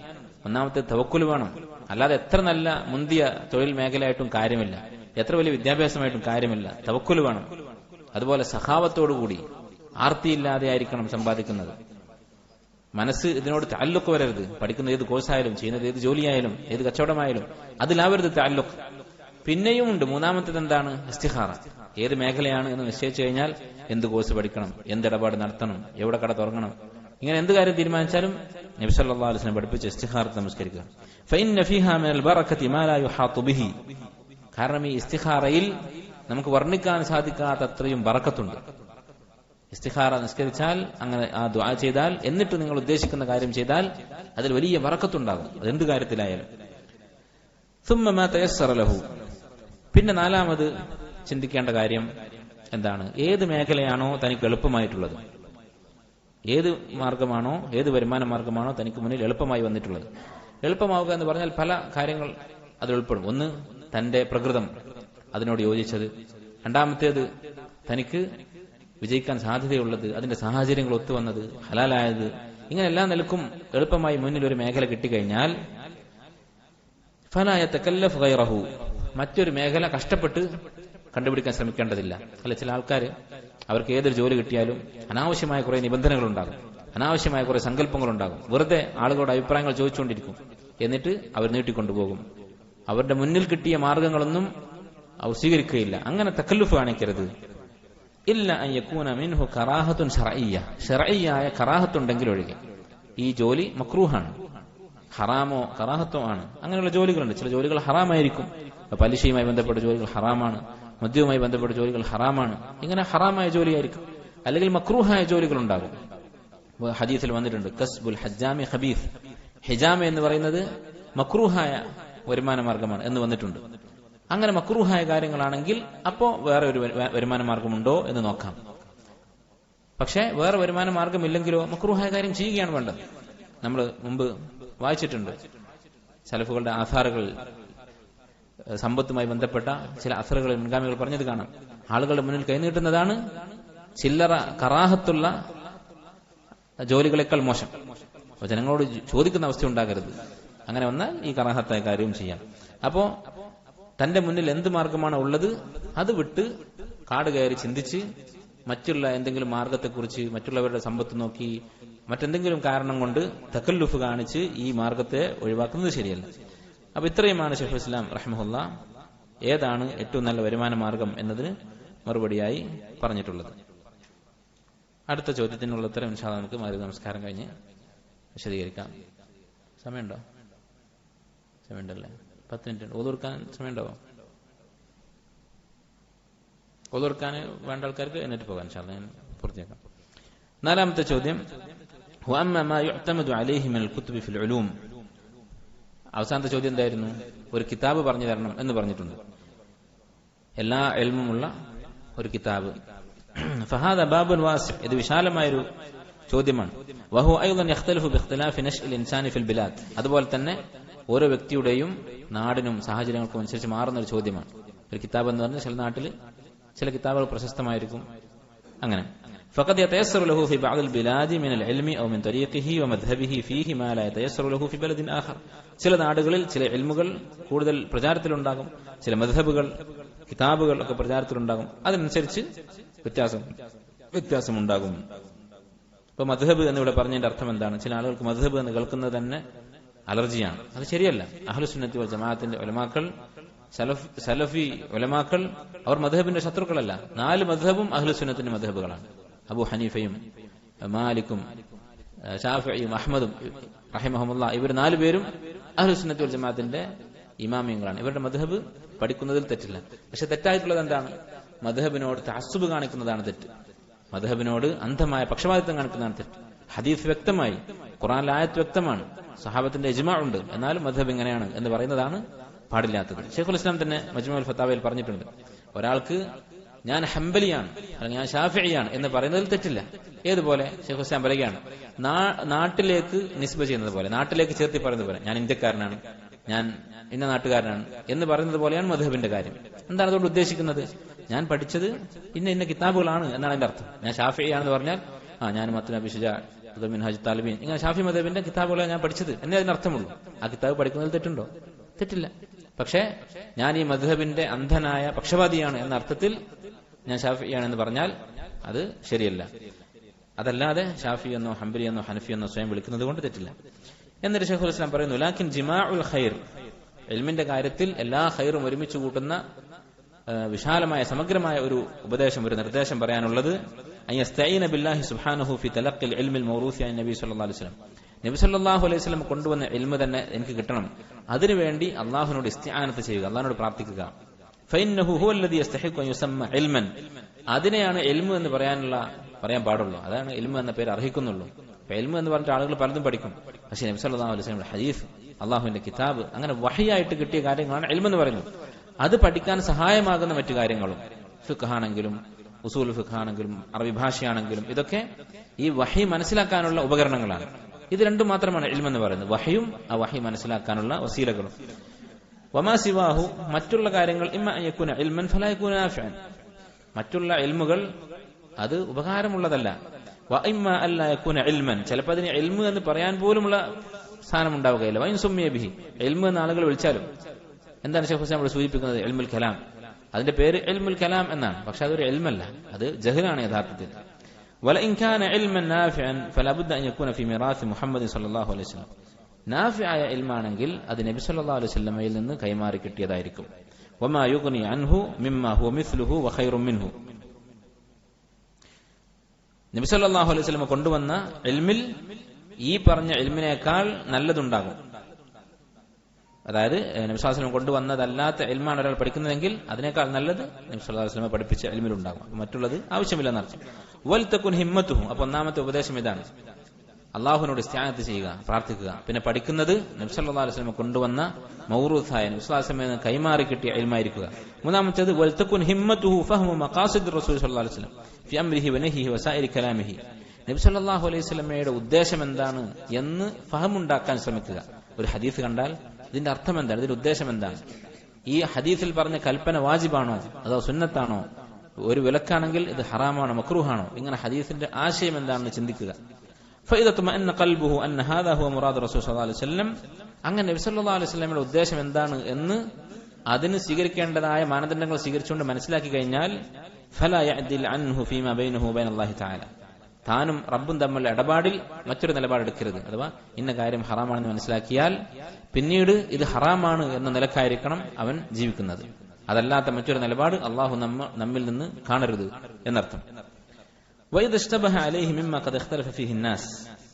ഒന്നാമത്തെ തവക്കുൽ വേണം. അല്ലാതെ എത്ര നല്ല മുന്തിയ തൊഴിൽ മേഖലയായിട്ടും കാര്യമില്ല, എത്ര വലിയ വിദ്യാഭ്യാസമായിട്ടും കാര്യമില്ല. തവക്കുൽ വേണം. അതുപോലെ സഖാവത്തോടുകൂടി ആർത്തിയില്ലാതെ ആയിരിക്കണം സമ്പാദിക്കുന്നത്. മനസ്സ് ഇതിനോട് തഅല്ലുഖ് വരരുത്. പഠിക്കുന്ന ഏത് കോഴ്സായാലും, ചെയ്യുന്നത് ഏത് ജോലിയായാലും, ഏത് കച്ചവടമായാലും അതിലാവരുത് തഅല്ലുഖ്. പിന്നെയും ഉണ്ട് മൂന്നാമത്തേത് എന്താണ്? ഇസ്തിഖാറ. ഏത് മേഖലയാണ് എന്ന് നിശ്ചയിച്ചു കഴിഞ്ഞാൽ എന്ത് കോഴ്സ് പഠിക്കണം, എന്ത് ഇടപാട് നടത്തണം, എവിടെ കട തുറങ്ങണം, ഇങ്ങനെ എന്ത് കാര്യം തീരുമാനിച്ചാലും നബി സല്ലല്ലാഹു അലൈഹി വസല്ലം പഠിപ്പിച്ച ഇസ്തിഖാറത്ത് നമസ്കരിക്കുക. ഫഇന്ന ഫീഹാ മിനൽ ബറകതി മാ ലാ യുഹാതു ബിഹി. കാരണം ഈ ഇസ്തിഖാറയിൽ നമുക്ക് വർണ്ണിക്കാൻ സാധിക്കാത്ത അത്രയും ബറക്കത്തുണ്ട്. ഇസ്തിഖാറ നിസ്കരിച്ചാൽ, അങ്ങനെ ആ ദുആ ചെയ്താൽ, എന്നിട്ട് നിങ്ങൾ ഉദ്ദേശിക്കുന്ന കാര്യം ചെയ്താൽ അതിൽ വലിയ ബറക്കത്തുണ്ടാകും. അതെന്ത് കാര്യത്തിലായാലും. സുമ്മ മാ തയസ്സറ ലഹു. പിന്നെ 4ാമത് ചിന്തിക്കേണ്ട കാര്യം എന്താണ്? ഏത് മേഖലയാണോ തനിക്ക് എളുപ്പമായിട്ടുള്ളത്, ഏത് മാർഗമാണോ, ഏത് വരുമാന മാർഗമാണോ തനിക്ക് മുന്നിൽ എളുപ്പമായി വന്നിട്ടുള്ളത്. എളുപ്പമാവുക എന്ന് പറഞ്ഞാൽ പല കാര്യങ്ങൾ അതിൽ ഉൾപ്പെടും. ഒന്ന്, തന്റെ പ്രകൃതം അതിനോട് യോജിച്ചത്. രണ്ടാമത്തേത്, തനിക്ക് വിജയിക്കാൻ സാധ്യതയുള്ളത്, അതിന്റെ സാഹചര്യങ്ങൾ ഒത്തുവന്നത്, ഹലാലായത്. ഇങ്ങനെ എല്ലാ നിലക്കും എളുപ്പമായി മുന്നിൽ ഒരു മേഖല കിട്ടിക്കഴിഞ്ഞാൽ ഫലാ യതകല്ലഫ് ഗൈറഹു, മറ്റൊരു മേഖല കഷ്ടപ്പെട്ട് കണ്ടുപിടിക്കാൻ ശ്രമിക്കേണ്ടതില്ല. അല്ല, ചില ആൾക്കാർ അവർക്ക് ഏതൊരു ജോലി കിട്ടിയാലും അനാവശ്യമായ കുറെ നിബന്ധനകളുണ്ടാകും, അനാവശ്യമായ കുറെ സങ്കല്പങ്ങളുണ്ടാകും. വെറുതെ ആളുകളുടെ അഭിപ്രായങ്ങൾ ചോദിച്ചുകൊണ്ടിരിക്കും. എന്നിട്ട് അവർ നീട്ടിക്കൊണ്ടുപോകും. അവരുടെ മുന്നിൽ കിട്ടിയ മാർഗങ്ങളൊന്നും അവർ സ്വീകരിക്കുകയില്ല. അങ്ങനെ തകല്ലുഫ് കാണിക്കരുത്. ഇല്ല അൻ യകൂന മിൻഹു കറാഹത്തുൻ ശർഇയ്യ, ശർഇയ്യായ കറാഹത്തുണ്ടെങ്കിൽ ഒഴികെ. ഈ ജോലി മക്രൂഹാണ്, ഹറാമോ കറാഹത്തോ ആണ്. അങ്ങനെയുള്ള ജോലികളുണ്ട്. ചില ജോലികൾ ഹറാമായിരിക്കും. പലിശയുമായി ബന്ധപ്പെട്ട ജോലികൾ ഹറാമാണ്, മദ്യവുമായി ബന്ധപ്പെട്ട ജോലികൾ ഹറാമാണ്. ഇങ്ങനെ ഹറാമായ ജോലിയായിരിക്കും. അല്ലെങ്കിൽ മക്രൂഹായ ജോലികൾ ഉണ്ടാകും. ഹദീസിൽ വന്നിട്ടുണ്ട്, കസ്ബുൽ ഹജ്ജാമി ഖബീസ്. ഹിജാമ എന്ന് പറയുന്നത് മക്രൂഹായ വരുമാന മാർഗമാണ് എന്ന് വന്നിട്ടുണ്ട്. അങ്ങനെ മക്രൂഹായ കാര്യങ്ങളാണെങ്കിൽ അപ്പോ വേറെ ഒരു വരുമാന മാർഗമുണ്ടോ എന്ന് നോക്കാം. പക്ഷെ വേറെ വരുമാന മാർഗമില്ലെങ്കിലോ മക്രൂഹായ കാര്യം ചെയ്യുകയാണ് വേണ്ടത്. നമ്മൾ മുമ്പ് വായിച്ചിട്ടുണ്ട് സലഫുകളുടെ ആധാറുകൾ, സമ്പത്തുമായി ബന്ധപ്പെട്ട ചില അസറുകൾ മുൻഗാമികൾ പറഞ്ഞത് കാണാം. ആളുകളുടെ മുന്നിൽ കൈനീട്ടുന്നതാണ് ചില്ലറ കറാഹത്തുള്ള ജോലികളെക്കാൾ മോശം. അപ്പൊ ജനങ്ങളോട് ചോദിക്കുന്ന അവസ്ഥ ഉണ്ടാകരുത്. അങ്ങനെ വന്നാൽ ഈ കറാഹത്തായ കാര്യവും ചെയ്യാം. അപ്പോ തന്റെ മുന്നിൽ എന്ത് മാർഗമാണ് ഉള്ളത് അത് വിട്ട് കാട് കയറി ചിന്തിച്ച് മറ്റുള്ള എന്തെങ്കിലും മാർഗത്തെക്കുറിച്ച്, മറ്റുള്ളവരുടെ സമ്പത്ത് നോക്കി, മറ്റെന്തെങ്കിലും കാരണം കൊണ്ട് തകല്ലുഫ് കാണിച്ച് ഈ മാർഗത്തെ ഒഴിവാക്കുന്നത് ശരിയല്ല. അപ്പൊ ഇത്രയുമാണ് ശൈഖുൽ ഇസ്ലാം റഹിമഹുല്ലാ ഏതാണ് ഏറ്റവും നല്ല വരുമാന മാർഗം എന്നതിന് മറുപടിയായി പറഞ്ഞിട്ടുള്ളത്. അടുത്ത ചോദ്യത്തിനുള്ള ഉത്തരം ഇൻഷാ അല്ലാഹ് നമുക്ക് മഗ്‌രിബ് നമസ്കാരം കഴിഞ്ഞ് വിശദീകരിക്കാം. സമയമുണ്ടോ? സമയമുണ്ടല്ലേ? 10 മിനിറ്റ്. ഓതുർക്കാൻ സമയമുണ്ടാവോ? ഓതുർക്കാൻ വേണ്ട ആൾക്കാർക്ക് എന്നിട്ട് പോകാം. ഇൻഷാ അല്ലാഹ് ഞാൻ പൂർത്തിയാക്കാം. 4ാമത്തെ ചോദ്യം, വഅമ്മ മാ യുഅ്തമദു അലൈഹി മിനൽ കുതുബി ഫിൽ ഉലൂം. അവസാനത്തെ ചോദ്യം എന്തായിരുന്നു? ഒരു കിതാബ് പറഞ്ഞു തരണം എന്ന് പറഞ്ഞിട്ടുണ്ട്. എല്ലാ ഇൽമുമുള്ള ഒരു കിതാബ്. ഫഹാദ ബാബുൻ വാസി, ഇത് വിശാലമായൊരു ചോദ്യമാണ്. വഹു അയ്ളൻ യഖ്തലിഫു ബിഖ്തിലാഫി നശ്ഇൽ ഇൻസാനി ഫിൽ ബിലാദ്. അതുപോലെ തന്നെ ഓരോ വ്യക്തിയുടെയും നാടിനും സാഹചര്യങ്ങൾക്കും അനുസരിച്ച് മാറുന്ന ഒരു ചോദ്യമാണ്. ഒരു കിതാബ് എന്ന് പറഞ്ഞാൽ ചില നാട്ടിൽ ചില കിതാബുകൾ പ്രശസ്തമായിരിക്കും. അങ്ങനെ فقد يتيسر له في بعض البلاد من العلم أو من طريقه ومذهبه فيه ما لا يتيسر له في بلد آخر. ചില നാടുകളിൽ ചില ഇൽമുകൾ കൂടുതൽ പ്രചാരത്തിലുണ്ടാകും, ചില മദ്ഹബുകൾ കിതാബുകൾ ഒക്കെ പ്രചാരത്തിലുണ്ടാകും, അതിനനുസരിച്ച് വ്യത്യാസമുണ്ടാകും. ഇപ്പൊ മദ്ഹബ് എന്നിവിടെ പറഞ്ഞതിന്റെ അർത്ഥം എന്താണ്? ചില ആളുകൾക്ക് മദ്ഹബ് എന്ന് കേൾക്കുന്നത് തന്നെ അലർജിയാണ്. അത് ശരിയല്ല. അഹ്ലുസുന്നത്തി വൽ ജമാഅത്തിന്റെ ഉലമാക്കൾ, സലഫി ഉലമാക്കൾ, അവർ മദ്ഹബിന്റെ ശത്രുക്കളല്ല. 4 മദ്ഹബും അഹ്ലുസുന്നത്തിന്റെ മദ്ഹബുകളാണ്. അബൂ ഹനീഫയും മാലിക്കും ഷാഫിഈയും അഹ്മദും റഹിമഹുമുല്ലാഹ്, ഇവർ 4 പേരും അഹ്ലുസുന്നത്തി വൽ ജമാഅത്തിന്റെ ഇമാമിയങ്ങളാണ്. ഇവരുടെ മദ്ഹബ് പഠിക്കുന്നതിൽ തെറ്റില്ല. പക്ഷെ തെറ്റായിട്ടുള്ളത് എന്താണ്? മദ്ഹബിനോട് തഅസ്സുബ് കാണിക്കുന്നതാണ് തെറ്റ്. മദ്ഹബിനോട് അന്ധമായ പക്ഷപാതിത്വം കാണിക്കുന്നതാണ് തെറ്റ്. ഹദീസ് വ്യക്തമായി, ഖുർആനിലെ ആയത്ത് വ്യക്തമാണ്, സഹാബത്തിന്റെ ഇജ്മാ ഉണ്ട്, എന്നാലും മദ്ഹബ് ഇങ്ങനെയാണ് എന്ന് പറയുന്നതാണ് പാടില്ലാത്തത്. ശൈഖുൽ ഇസ്ലാം തന്നെ മജ്മുഉൽ ഫതാവയിൽ പറഞ്ഞിട്ടുണ്ട്, ഒരാൾക്ക് ഞാൻ ഹംബലിയാണ് അല്ലെങ്കിൽ ഞാൻ ഷാഫിഇയാണ് എന്ന് പറയുന്നതിൽ തെറ്റില്ല. ഏതുപോലെ ശൈഖുൽ ഇസ്ലാം പറയുകയാണ്, നാട്ടിലേക്ക് നിസ്ബ ചെയ്യുന്നത് പോലെ, നാട്ടിലേക്ക് ചേർത്തി പറയുന്നത് പോലെ, ഞാൻ ഇന്ത്യക്കാരനാണ്, ഞാൻ ഇന്ന നാട്ടുകാരനാണ് എന്ന് പറയുന്നത് പോലെയാണ് മദ്ഹബിന്റെ കാര്യം. എന്താണ് അതുകൊണ്ട് ഉദ്ദേശിക്കുന്നത്? ഞാൻ പഠിച്ചത് ഇന്ന കിതാബുകളാണ് എന്നാണ് എന്റെ അർത്ഥം. ഞാൻ ഷാഫിഇയാണെന്ന് പറഞ്ഞാൽ ഞാൻ മത്നബി ശുജാ, മിൻഹാജ് താലിബീൻ, ഇങ്ങനെ ഷാഫി മദ്ഹബിന്റെ കിതാബുകളാണ് ഞാൻ പഠിച്ചത് എന്നേ അതിനർത്ഥമുള്ളൂ. ആ കിതാബ് പഠിക്കുന്നതിൽ തെറ്റുണ്ടോ? തെറ്റില്ല. പക്ഷേ ഞാൻ ഈ മദ്ഹബിന്റെ അന്ധനായ പക്ഷപാതിയാണ് എന്ന അർത്ഥത്തിൽ ഞാൻ ഷാഫിയാണെന്ന് പറഞ്ഞാൽ അത് ശരിയല്ല. അതല്ലാതെ ഷാഫി എന്നോ ഹംബലി എന്നോ ഹനഫി എന്നോ സ്വയം വിളിക്കുന്നത് കൊണ്ട് തെറ്റില്ല. എന്നിട്ട് ശൈഖുൽ ഇസ്ലാം പറയുന്നു, ലാക്കിൻ ജിമാഉൽ ഖൈർ, ഇൽമിന്റെ കാര്യത്തിൽ എല്ലാ ഖൈറും ഒരുമിച്ച് കൂട്ടുന്ന വിശാലമായ സമഗ്രമായ ഒരു ഉപദേശം, ഒരു നിർദ്ദേശം പറയാനുള്ളത്, അയ്യസ്തഈന ബില്ലാഹി സുബ്ഹാനഹു ഫി തലഖിൽ ഇൽമിൽ മൗറൂസി അൻ നബി സല്ലല്ലാഹു അലൈഹി വസല്ലം, നബി സല്ലല്ലാഹു അലൈഹി വസല്ലം കൊണ്ടുവന്ന ഇൽമ് തന്നെ എനിക്ക് കിട്ടണം. അതിനുവേണ്ടി അള്ളാഹുവിനോട് ഇസ്തിആനത്ത് ചെയ്യുക, അള്ളാഹിനോട് പ്രാർത്ഥിക്കുക. ഫഇന്നഹു ഹുവല്ലദീ യസ്തഹിഖു അൻ യുസമ്മ ഇൽമൻ, അതിനെയാണ് ഇൽമ് എന്ന് പറയാൻ പാടുള്ളൂ. അതാണ് ഇൽമ് എന്ന പേര് അർഹിക്കുന്നുള്ളൂ. അപ്പൊ ഇൽമ് എന്ന് പറഞ്ഞിട്ട് ആളുകൾ പലതും പഠിക്കും. പക്ഷേ നബി സല്ലല്ലാഹു അലൈഹി വസല്ലം ഹദീസ്, അള്ളാഹുവിന്റെ കിതാബ്, അങ്ങനെ വഹിയായിട്ട് കിട്ടിയ കാര്യങ്ങളാണ് ഇൽമ് എന്ന് പറയുന്നത്. അത് പഠിക്കാൻ സഹായമാകുന്ന മറ്റു കാര്യങ്ങളും, ഫിഖ് ആണെങ്കിലും ഉസൂൽ ഫിഖ് ആണെങ്കിലും അറബി ഭാഷയാണെങ്കിലും, ഇതൊക്കെ ഈ വഹി മനസ്സിലാക്കാനുള്ള ഉപകരണങ്ങളാണ്. ഇത് രണ്ടും മാത്രമാണ് ഇൽമ് എന്ന് പറയുന്നത്, വഹിയും ആ വഹി മനസ്സിലാക്കാനുള്ള വസീലകളും. വമാ സിവാഹു, മറ്റുള്ള കാര്യങ്ങൾ, ഇമ്മ അൻ യകൂന ഇൽമൻ ഫലാ യകൂന നാഫിഅൻ, മറ്റുള്ള ഇൽമുകൾ അത് ഉപകാരമുള്ളതല്ല. വ ഇമ്മ അല്ലാ യകൂന ഇൽമൻ, ചിലപ്പോൾ അതിന് ഇൽമ് എന്ന് പറയാൻ പോലുമുള്ള സ്ഥാനം ഉണ്ടാവുകയില്ല. വൈൻ സുമ്മിയ ബിഹി, ഇൽമ് എന്ന് ആളുകൾ വിളിച്ചാലും. എന്താണ് ശൈഖുൽ ഇസ്ലാം ഇവിടെ സൂചിപ്പിക്കുന്നത്? ഇൽമുൽ കലാം, അതിന്റെ പേര് ഇൽമുൽ കലാം എന്നാണ്. പക്ഷെ അതൊരു ഇൽമല്ല, അത് ജഹലാണ് യഥാർത്ഥത്തിൽ. വലഇൻ കാന ഇൽമൻ നാഫിഅൻ ഫലാ ബുദ്ദ അൻ യകൂന ഫീ മിറാത്ത് മുഹമ്മദ് സ്വല്ലല്ലാഹു അലൈഹി വസല്ലം, നാഫിആയ ഇൽമാണെങ്കിൽ അത് നബി സല്ലല്ലാഹു അലൈഹി വസല്ലമയിൽ നിന്ന് കൈമാറി കിട്ടിയതായിരിക്കും. വമാ യുഗ്നി അൻഹു മിമ്മാ ഹുവ മിസ്ലുഹു വ ഖൈറും മിൻഹു, നബി സല്ലല്ലാഹു അലൈഹി വസല്ലം കൊണ്ടുവന്ന ഇൽമിൽ ഈ പറഞ്ഞ ഇൽമിനേക്കാൾ നല്ലതുണ്ടാകും. അതായത് നബി സല്ലല്ലാഹു അലൈഹി വസല്ലം കൊണ്ടുവന്നതല്ലാത്ത ഇൽമാണ് ഒരാൾ പഠിക്കുന്നതെങ്കിൽ അതിനേക്കാൾ നല്ലത് നബി സല്ലല്ലാഹു അലൈഹി വസല്ലം പഠിപ്പിച്ച ഇൽമിലുണ്ടാകും. മറ്റുള്ളത് ആവശ്യമില്ലെന്നർത്ഥം. വൽ തകുൻ ഹിമ്മത്തുഹു, അപ്പോൾ ഒന്നാമത്തെ ഉപദേശം ഇതാണ്, അള്ളാഹുവിനോട് ഇസ്തിആനത്ത് ചെയ്യുക, പ്രാർത്ഥിക്കുക. പിന്നെ പഠിക്കുന്നത് നബി സല്ലല്ലാഹു അലൈഹി വസല്ലം കൊണ്ടുവന്ന മൗറൂസായ, നബി സല്ലല്ലാഹു അലൈഹി വസല്ലം കൈമാറി കിട്ടിയ ഇൽമായിരിക്കുക. മൂന്നാമത്തേത് വൽ തകുൻ ഹിമ്മത്തുഹു ഫഹ്മു മഖാസിദ് റസൂൽ സല്ലല്ലാഹു അലൈഹി വസല്ലം ഫി അംരിഹി വനഹിഹി വസായിരി കലാമിഹി, നബി സല്ലല്ലാഹു അലൈഹി വസല്ലമയുടെ ഉദ്ദേശം എന്താണ് എന്ന് ഫഹമുണ്ടാക്കാൻ ശ്രമിക്കുക. ഒരു ഹദീസ് കണ്ടാൽ ഇതിന്റെ അർത്ഥം എന്താണ്, ഇതിന്റെ ഉദ്ദേശം എന്താണ്, ഈ ഹദീസിൽ പറഞ്ഞ കൽപ്പന വാജിബാണോ അതോ സുന്നത്താണോ, ഒരു വിലക്കാണെങ്കിൽ ഇത് ഹറാമാണോ മക്രൂഹാണോ, ഇങ്ങനെ ഹദീസിന്റെ ആശയം എന്താണെന്ന് ചിന്തിക്കുക. فإذا طمأن قلبه أن هذا هو مراد رسول صلى الله عليه وسلم, അങ്ങനെ നബി സല്ലല്ലാഹു അലൈഹി വസല്ലമയുടെ ഉദ്ദേശം എന്താണ് എന്ന് അതിന് സ്വീകരിക്കേണ്ടതായ മാനദണ്ഡങ്ങൾ സ്വീകരിച്ചുകൊണ്ട് മനസ്സിലാക്കി കഴിഞ്ഞാൽ ഫലാ യഅദിൽ അൻഹു ഫീമാ ബൈനഹു വബൈന അല്ലാഹി തആല, താനും റബ്ബും തമ്മിലുള്ള ഇടപാടിൽ മറ്റൊരു നിലപാടെടുക്കരുത്. അഥവാ ഇന്ന കാര്യം ഹറാമാണെന്ന് മനസ്സിലാക്കിയാൽ പിന്നീട് ഇത് ഹറാമാണ് എന്ന നിലക്കായിരിക്കണം അവൻ ജീവിക്കുന്നത്. അതല്ലാത്ത മറ്റൊരു നിലപാട് അള്ളാഹു നമ്മിൽ നിന്ന് കാണരുത് എന്നർത്ഥം.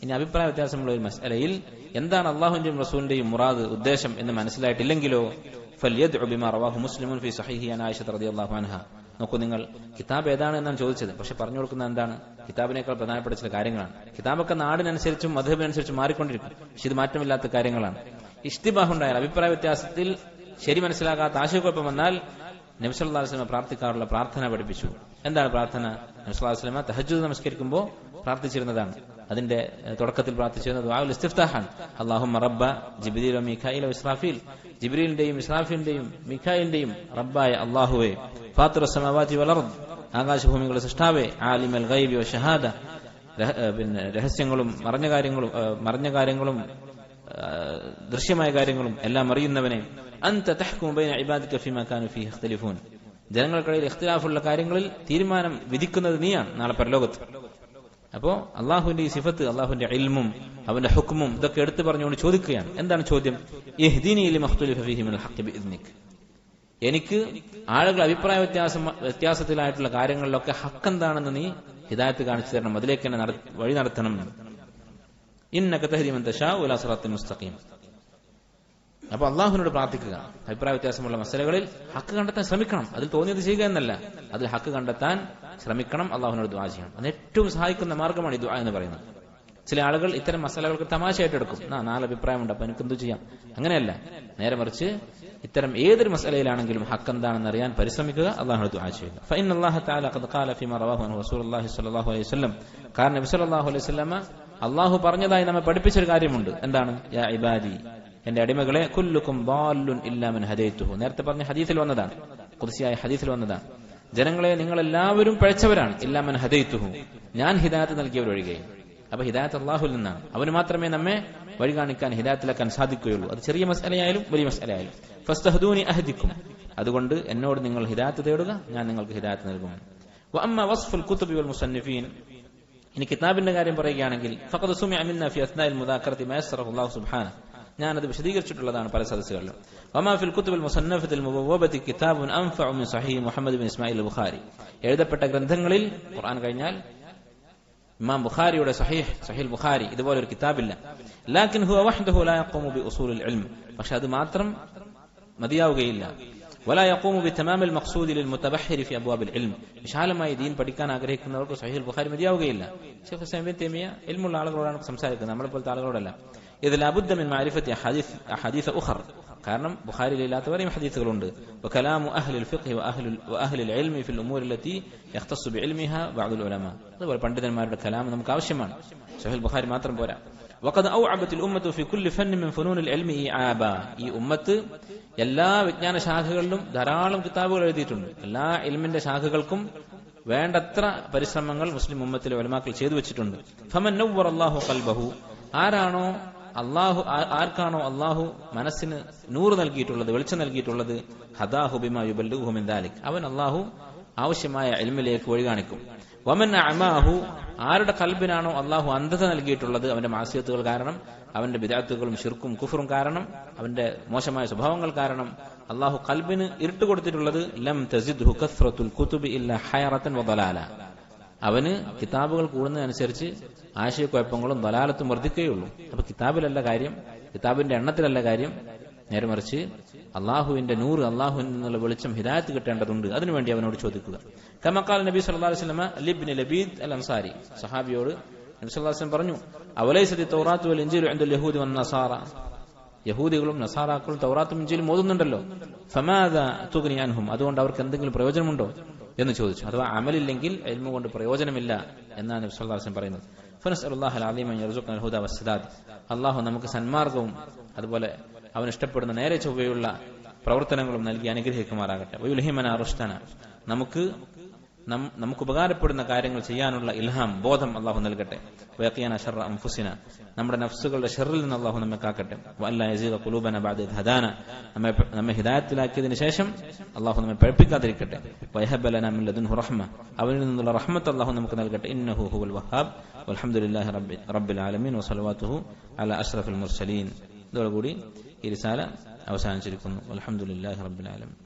ഇനി അഭിപ്രായ വ്യത്യാസമുള്ള ഒരു മസ്അലയിൽ എന്താണ് അള്ളാഹുവിന്റെയും റസൂലിന്റെയും മുറാദ്, ഉദ്ദേശം എന്ന് മനസ്സിലായിട്ടില്ലെങ്കിലോ ഫൽയദ്ഉ ബിമാ റവാഹു മുസ്ലിമുൻ ഫീ സഹീഹി അൻ ആയിഷ റളിയല്ലാഹു അൻഹ. നോക്കൂ, നിങ്ങൾ കിതാബ് ഏതാണ് എന്നാണ് ചോദിച്ചത്, പക്ഷെ പറഞ്ഞു കൊടുക്കുന്നത് എന്താണ്, കിതാബിനേക്കാൾ പ്രധാനപ്പെട്ട ചില കാര്യങ്ങളാണ്. കിതാബൊക്കെ നാടിനനുസരിച്ചും മദ്ഹബിനനുസരിച്ചും മാറിക്കൊണ്ടിരിക്കും, പക്ഷെ ഇത് മാറ്റമില്ലാത്ത കാര്യങ്ങളാണ്. ഇഷ്തിബാഹ് ഉണ്ടായാൽ, അഭിപ്രായ വ്യത്യാസത്തിൽ ശരി മനസ്സിലാകാത്ത ആശയക്കുഴപ്പം വന്നാൽ നബി സല്ലല്ലാഹു അലൈഹി വസല്ലം പ്രാർത്ഥിക്കാറുള്ള പ്രാർത്ഥന പഠിപ്പിച്ചു. എന്താണ് പ്രാർത്ഥന? നബി സല്ലല്ലാഹു അലൈഹി വസല്ലം തഹജ്ജുദ് നമസ്കരിക്കുമ്പോൾ പ്രാർത്ഥിച്ചിരുന്നതാണ്. അതിന്റെ തുടക്കത്തിൽ പ്രാർത്ഥിച്ചിരുന്നത് ദുആഉൽ ഇസ്തിഫ്താഹാൻ, അല്ലാഹുമ്മ റബ്ബ ജിബ്രീൽ വ മീകായിൽ വ ഇസ്രാഫീൽ, ജിബ്രീലിന്റെയും ഇസ്രാഫീലിന്റെയും മീകായിലിന്റെയും റബ്ബായ അല്ലാഹുവേ, ഫാത്തിറസ് സമാവാതി വൽ അർദ്, ആകാശഭൂമികളുടെ സൃഷ്ടാവേ, ആലിമൽ ഗൈബി വശഹാദ, പിന്നെ രഹസ്യങ്ങളും മറഞ്ഞ കാര്യങ്ങളും ദൃശ്യമായ കാര്യങ്ങളും എല്ലാം അറിയുന്നവനെ, അൻത തഹ്കുമു ബൈന ഇബാദിക ഫീമാ കാനൂ ഫീഹി യഖ്തലിഫൂൻ, ജനങ്ങൾക്കിടയിൽ ഇഖ്തിലാഫുള്ള കാര്യങ്ങളിൽ തീരുമാനം വിധിക്കുന്നത് നീയാണ് നാളെ പരലോകത്ത്. അപ്പോ അള്ളാഹുവിന്റെ ഈ സിഫത്ത്, അള്ളാഹുവിന്റെ ഇൽമും അവന്റെ ഹുക്മും ഇതൊക്കെ എടുത്തു പറഞ്ഞുകൊണ്ട് ചോദിക്കുകയാണ്. എന്താണ് ചോദ്യം? ഇഹ്ദിനി ലിമാ ഇഖ്തുലിഫ ഫീഹി മിനൽ ഹഖ് ബിഇദ്നിക്, എനിക്ക് ആളുകൾ അഭിപ്രായ വ്യത്യാസത്തിലായിട്ടുള്ള കാര്യങ്ങളിലൊക്കെ ഹക്ക് എന്താണെന്ന് നീ ഹിദായത്ത് കാണിച്ചു തരണം, അതിലേക്ക് എന്നെ വഴി നടത്തണം. ഇന്നക തഹ്ദി മൻ തശാഉ ഇലാ സിറാത്തിൻ മുസ്തഖീം. അപ്പൊ അള്ളാഹുവിനോട് പ്രാർത്ഥിക്കുക, അഭിപ്രായ വ്യത്യാസമുള്ള മസലകളിൽ ഹക്ക് കണ്ടെത്താൻ ശ്രമിക്കണം. അതിൽ തോന്നിയത് ചെയ്യുക എന്നല്ല, അതിൽ ഹക്ക് കണ്ടെത്താൻ ശ്രമിക്കണം, അള്ളാഹുവിനോട് ദുആ ചെയ്യണം. അത് ഏറ്റവും സഹായിക്കുന്ന മാർഗമാണ് ഈ ദുആ എന്ന് പറയുന്നത്. ചില ആളുകൾ ഇത്തരം മസലകൾക്ക് തമാശയായിട്ട് എടുക്കും. നാല് അഭിപ്രായമുണ്ട്, അപ്പൊ എനിക്ക് എന്തു ചെയ്യാം, അങ്ങനെയല്ല. നേരെ മറിച്ച് ഇത്തരം ഏതൊരു മസലയിലാണെങ്കിലും ഹക്ക് എന്താണെന്ന് അറിയാൻ പരിശ്രമിക്കുക, അള്ളാഹുവിനോട് ദുആ ചെയ്യുക. ഫഇന്നല്ലാഹ തആല ഖദ് ഖാല ഫീമാ റവാഹു അൻഹു റസൂലുള്ളാഹി സ്വല്ലല്ലാഹു അലൈഹി വസല്ലം, കാരണം നബി സ്വല്ലല്ലാഹു അലൈഹി വസല്ലമ അള്ളാഹു പറഞ്ഞതായി നമ്മെ പഠിപ്പിച്ചൊരു കാര്യമുണ്ട്. എന്താണ്? യാ ഇബാദി, എന്റെ അടിമകളെ, കുല്ലുക്കും ദാല്ലുൻ ഇല്ലാ മൻ ഹദൈതുഹു, നേരത്തെ പറഞ്ഞ ഹദീസിൽ വന്നതാണ്, ഖുദ്സിയായ ഹദീസിൽ വന്നതാണ്. ജനങ്ങളെ, നിങ്ങളെല്ലാവരും പഴച്ചവരാണ്, ഇല്ലാ മൻ ഹദൈതുഹു, ഞാൻ ഹിദായത്ത് നൽകിയവരൊഴികെ. അപ്പൊ ഹിദായത്ത് അള്ളാഹുവിൽ നിന്നാണ്, അവന് മാത്രമേ നമ്മെ വഴി കാണിക്കാൻ, ഹിദായത്തിലാക്കാൻ സാധിക്കുകയുള്ളൂ. അത് ചെറിയ മസ്അലയായാലും വലിയ മസ്അലയായാലും. ഫസ്തഹ്ദൂനി അഹ്ദിക്കും, അതുകൊണ്ട് എന്നോട് നിങ്ങൾ ഹിദായത്ത് തേടുക, ഞാൻ നിങ്ങൾക്ക് ഹിദായത്ത് നൽകും. വഅമ്മ വസ്ഫുൽ കുതുബി വൽ മുസന്നിഫീൻ, ഇനി കിതാബിന്റെ കാര്യം പറയുകയാണെങ്കിൽ, ഫഖദ് സുമിഅ മിന്നാ ഫി അസ്നാഇൽ മുദാക്കറതി മാ യസ്റഹു അല്ലാഹു സുബ്ഹാനഹു, ഞാനത് വിശദീകരിച്ചിട്ടുള്ളതാണ് പല സദസ്സുകളിലും. വമാ ഫിൽ കുതുബിൽ മുസന്നഫത്തിൽ മുബവ്വബതി കിതാബുൻ അൻഫഉ മിൻ സഹീഹ് മുഹമ്മദ് ബിൻ ഇസ്മായിൽ ബുഖാരി, എഴുതപ്പെട്ട ഗ്രന്ഥങ്ങളിൽ ഖുർആൻ കഴിഞ്ഞാൽ ഇമാം ബുഖാരിയുടെ സഹീഹ് ബുഖാരി ഇതുപോലെ ഒരു കിതാബില്ല. ലാകിൻ ഹുവ വഹ്ദഹു ലാ യഖൂമു ബി ഉസൂലിൽ ഇൽം, പക്ഷെ അത് മാത്രം മതിയാവുകയില്ല. വലാ യഖൂമു ബി തമാമിൽ മഖ്സൂദി ലിൽ മുതബഹ്ഹിരി ഫി അബ്വാബിൽ ഇൽം, വിശാലമായി ദീൻ പഠിക്കാൻ ആഗ്രഹിക്കുന്നവർക്ക് സഹീഹ് ബുഖാരി മതിയാവുകയില്ല. ശൈഖ് ഉസ്മാൻ ഇബ്നു തൈമിയ ഇൽമുള്ള ആളുകളോടാണ് സംസാരിക്കുന്നത്, നമ്മളെപ്പോലത്തെ ആളുകളോടല്ല. ഇത് ലബുദ്ദ മിൻ മഅരിഫത്തി അഹദീസ ഉഖർ, കാരണം ബുഖാരിയിൽ ഇല്ലാത്ത ഹദീസുകളുണ്ട്. വകലാമു അഹ്ലിൽ ഫിഖ് വഅഹ്ലിൽ ഇൽമി ഫിൽ ഉമൂരി അല്ലതി യഖ്തസ്സു ബിഇൽമിഹാ ബഅദുൽ ഉലമാ, അതുപോലെ പണ്ഡിതന്മാരുടെ കലാം നമുക്ക് ആവശ്യമാണ്, സഹീഹ് ബുഖാരി മാത്രം പോരാ. വഖദ് ഔഅബത്തിൽ ഉമ്മത്തു ഫി കുല്ലി ഫന്നിൻ മിൻ ഫുനൂനിൽ ഇൽമി ഇആബ, ഈ ഉമ്മത്ത് എല്ലാ വിജ്ഞാന ശാഖകളിലും ധാരാളം കിതാബുകൾ എഴുതിയിട്ടുണ്ട്. എല്ലാ ഇൽമിന്റെ ശാഖകൾക്കും വേണ്ടത്ര പരിശ്രമങ്ങൾ മുസ്ലിം ഉമ്മത്തിലെ ഉലമാക്കൾ ചെയ്തു വെച്ചിട്ടുണ്ട്. ഫമൻ നവ്വറ അല്ലാഹു ഖൽബഹു, ആർക്കാണോ അള്ളാഹു മനസ്സിന് നൂറ് നൽകിയിട്ടുള്ളത്, വെളിച്ചം നൽകിയിട്ടുള്ളത്, ഹദാഹു ബിമാ യുബല്ലിഗുഹു മിൻ ദാലിക്, അവൻ അള്ളാഹു ആവശ്യമായ ഇൽമിലേക്ക് വഴി കാണിക്കും. വമൻ അഅമാഹു, ആരുടെ ഖൽബിനാണോ അള്ളാഹു അന്ധത നൽകിയിട്ടുള്ളത്, അവന്റെ മാസിയത്തുകൾ കാരണം, അവന്റെ ബിദ്അത്തുകളും ശിർക്കും കുഫറും കാരണം, അവന്റെ മോശമായ സ്വഭാവങ്ങൾ കാരണം അള്ളാഹു ഖൽബിന് ഇരുട്ട് കൊടുത്തിട്ടുള്ളത്, ലം തസിദ്ഹു കസ്റത്തുൽ കുതുബി ഇല്ലാ ഹയറതൻ വദലാല, അവന് കിതാബുകൾ കൂടുന്നതനുസരിച്ച് ആശയക്കുഴപ്പങ്ങളും ദലാലത്തും വർദ്ധിക്കുകയുള്ളൂ. അപ്പൊ കിതാബിലല്ല കാര്യം, കിതാബിന്റെ എണ്ണത്തിലല്ല കാര്യം, നേരെ മറിച്ച് അള്ളാഹുവിന്റെ നൂറ്, അള്ളാഹുവിൽ നിന്നുള്ള വെളിച്ചം, ഹിദായത്ത് കിട്ടേണ്ടതുണ്ട്. അതിനുവേണ്ടി അവനോട് ചോദിക്കുക. കമ ഖാല നബി സല്ലല്ലാഹു അലൈഹി വസല്ലം ലിബ്നി ലബീദ് അൽ അൻസാരി, സഹാബിയോട് നബി സല്ലല്ലാഹു അലൈഹി വസല്ലം പറഞ്ഞു, അവലൈസതി തൗറാത്ത് വൽ ഇൻജീലു ഇൻദൽ യഹൂദി വൻ നസാറ, യഹൂദികളും നസാറാക്കളും തൗറാത്തും ഇൻജീലും ഓതുന്നുണ്ടല്ലോ, ഫമാദാ തുഗ്നി അൻഹും, അതുകൊണ്ട് അവർക്ക് എന്തെങ്കിലും പ്രയോജനമുണ്ടോ എന്ന് ചോദിച്ചു. അഥവാ അമലില്ലെങ്കിൽ ഇൽമു കൊണ്ട് പ്രയോജനമില്ല എന്നാണ് നബി സല്ലല്ലാഹു അലൈഹി വസല്ലം പറയുന്നത്. ഫനസ്അലുല്ലാഹൽ അലീമ അൻ യർസുഖനൽ ഹുദാ വസ്സദാദ്, അല്ലാഹു നമുക്ക് സന്മാർഗവും അതുപോലെ അവൻ ഇഷ്ടപ്പെടുന്ന നേരെ ചൊവ്വയുള്ള പ്രവർത്തനങ്ങളും നൽകി അനുഗ്രഹിക്കുമാറാകട്ടെ. വയുൽഹിമന റുഷ്ദന, നമുക്ക് ഉപകാരപ്പെടുന്ന കാര്യങ്ങൾ ചെയ്യാനുള്ള ഇൽഹാം, ബോധം അള്ളാഹു നൽകട്ടെ. വയഖിയന ശർറ അൻഫുസിന, നമ്മുടെ നഫ്സുകളുടെ ഷർറിൽ നിന്ന് അള്ളാഹു നമ്മെ കാക്കട്ടെ. വഅല്ലാ യസീഗ ഖുലൂബന ബഅദ ഇദ് ഹദാന, നമ്മെ ഹിദായത്തിലാക്കിയതിനു ശേഷം അള്ളാഹു നമ്മെ പഴിപ്പിക്കാതിരിക്കട്ടെ. വയഹബ ലനാ മിൻ ലദുൻഹു റഹ്മ, അവനിൽ നിന്നുള്ള റഹ്മത്ത് അള്ളാഹു നമുക്ക് നൽകട്ടെ. ഇന്നഹു ഹുവൽ വഹാബ് വൽഹംദുലില്ലാഹി റബ്ബിൽ ആലമീൻ വസല്ലവാതുഹു അലാ അഷ്റഫിൽ മുർസലീൻ. ഇതോടുകൂടി ഈ റിസാല അവസാനിച്ചിരിക്കുന്നു. വൽഹംദുലില്ലാഹി റബ്ബിൽ ആലമീൻ.